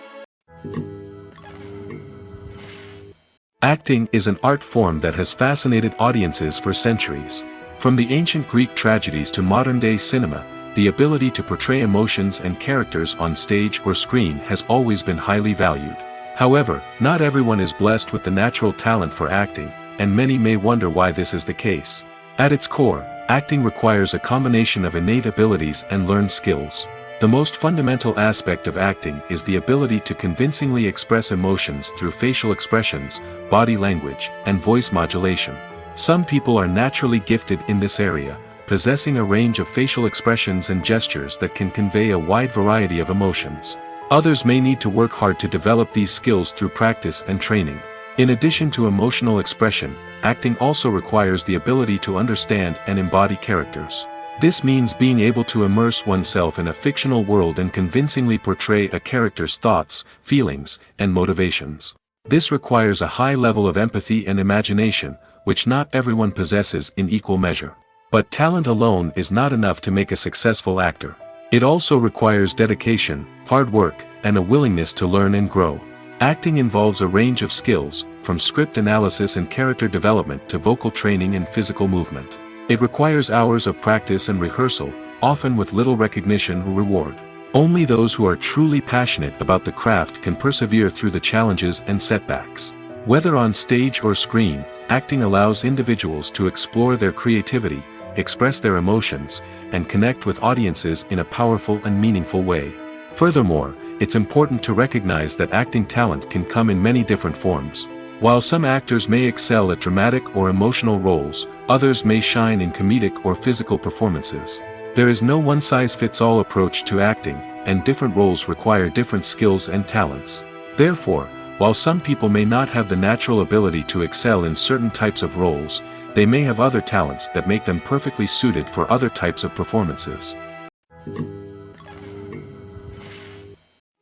Acting is an art form that has fascinated audiences for centuries. From the ancient Greek tragedies to modern-day cinema, the ability to portray emotions and characters on stage or screen has always been highly valued. However, not everyone is blessed with the natural talent for acting, and many may wonder why this is the case. At its core, acting requires a combination of innate abilities and learned skills. The most fundamental aspect of acting is the ability to convincingly express emotions through facial expressions, body language, and voice modulation. Some people are naturally gifted in this area, possessing a range of facial expressions and gestures that can convey a wide variety of emotions. Others may need to work hard to develop these skills through practice and training. In addition to emotional expression, acting also requires the ability to understand and embody characters. This means being able to immerse oneself in a fictional world and convincingly portray a character's thoughts, feelings, and motivations. This requires a high level of empathy and imagination, which not everyone possesses in equal measure. But talent alone is not enough to make a successful actor. It also requires dedication, hard work, and a willingness to learn and grow. Acting involves a range of skills, from script analysis and character development to vocal training and physical movement. It requires hours of practice and rehearsal, often with little recognition or reward. Only those who are truly passionate about the craft can persevere through the challenges and setbacks. Whether on stage or screen, acting allows individuals to explore their creativity, express their emotions, and connect with audiences in a powerful and meaningful way. Furthermore, it's important to recognize that acting talent can come in many different forms. While some actors may excel at dramatic or emotional roles, others may shine in comedic or physical performances. There is no one-size-fits-all approach to acting, and different roles require different skills and talents. Therefore, while some people may not have the natural ability to excel in certain types of roles, they may have other talents that make them perfectly suited for other types of performances.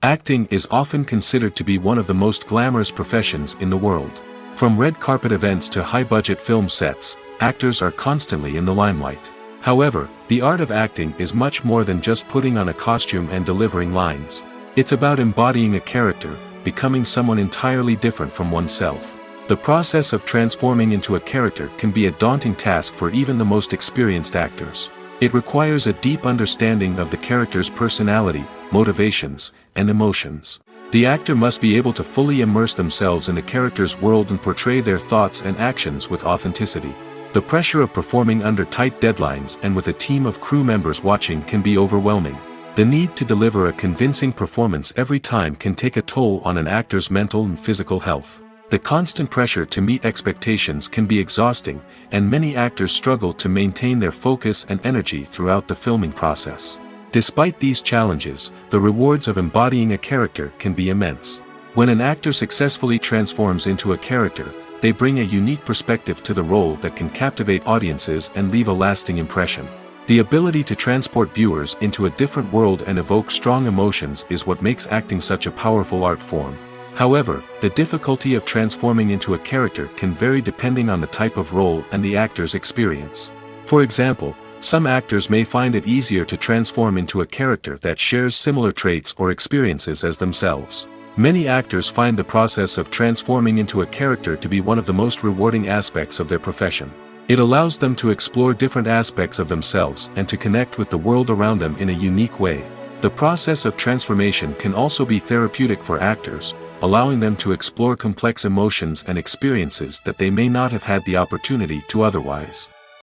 Acting is often considered to be one of the most glamorous professions in the world. From red carpet events to high-budget film sets, actors are constantly in the limelight. However, the art of acting is much more than just putting on a costume and delivering lines. It's about embodying a character, becoming someone entirely different from oneself. The process of transforming into a character can be a daunting task for even the most experienced actors. It requires a deep understanding of the character's personality, motivations, and emotions. The actor must be able to fully immerse themselves in the character's world and portray their thoughts and actions with authenticity. The pressure of performing under tight deadlines and with a team of crew members watching can be overwhelming. The need to deliver a convincing performance every time can take a toll on an actor's mental and physical health. The constant pressure to meet expectations can be exhausting, and many actors struggle to maintain their focus and energy throughout the filming process. Despite these challenges, the rewards of embodying a character can be immense. When an actor successfully transforms into a character, they bring a unique perspective to the role that can captivate audiences and leave a lasting impression. The ability to transport viewers into a different world and evoke strong emotions is what makes acting such a powerful art form. However, the difficulty of transforming into a character can vary depending on the type of role and the actor's experience. For example, some actors may find it easier to transform into a character that shares similar traits or experiences as themselves. Many actors find the process of transforming into a character to be one of the most rewarding aspects of their profession. It allows them to explore different aspects of themselves and to connect with the world around them in a unique way. The process of transformation can also be therapeutic for actors, allowing them to explore complex emotions and experiences that they may not have had the opportunity to otherwise.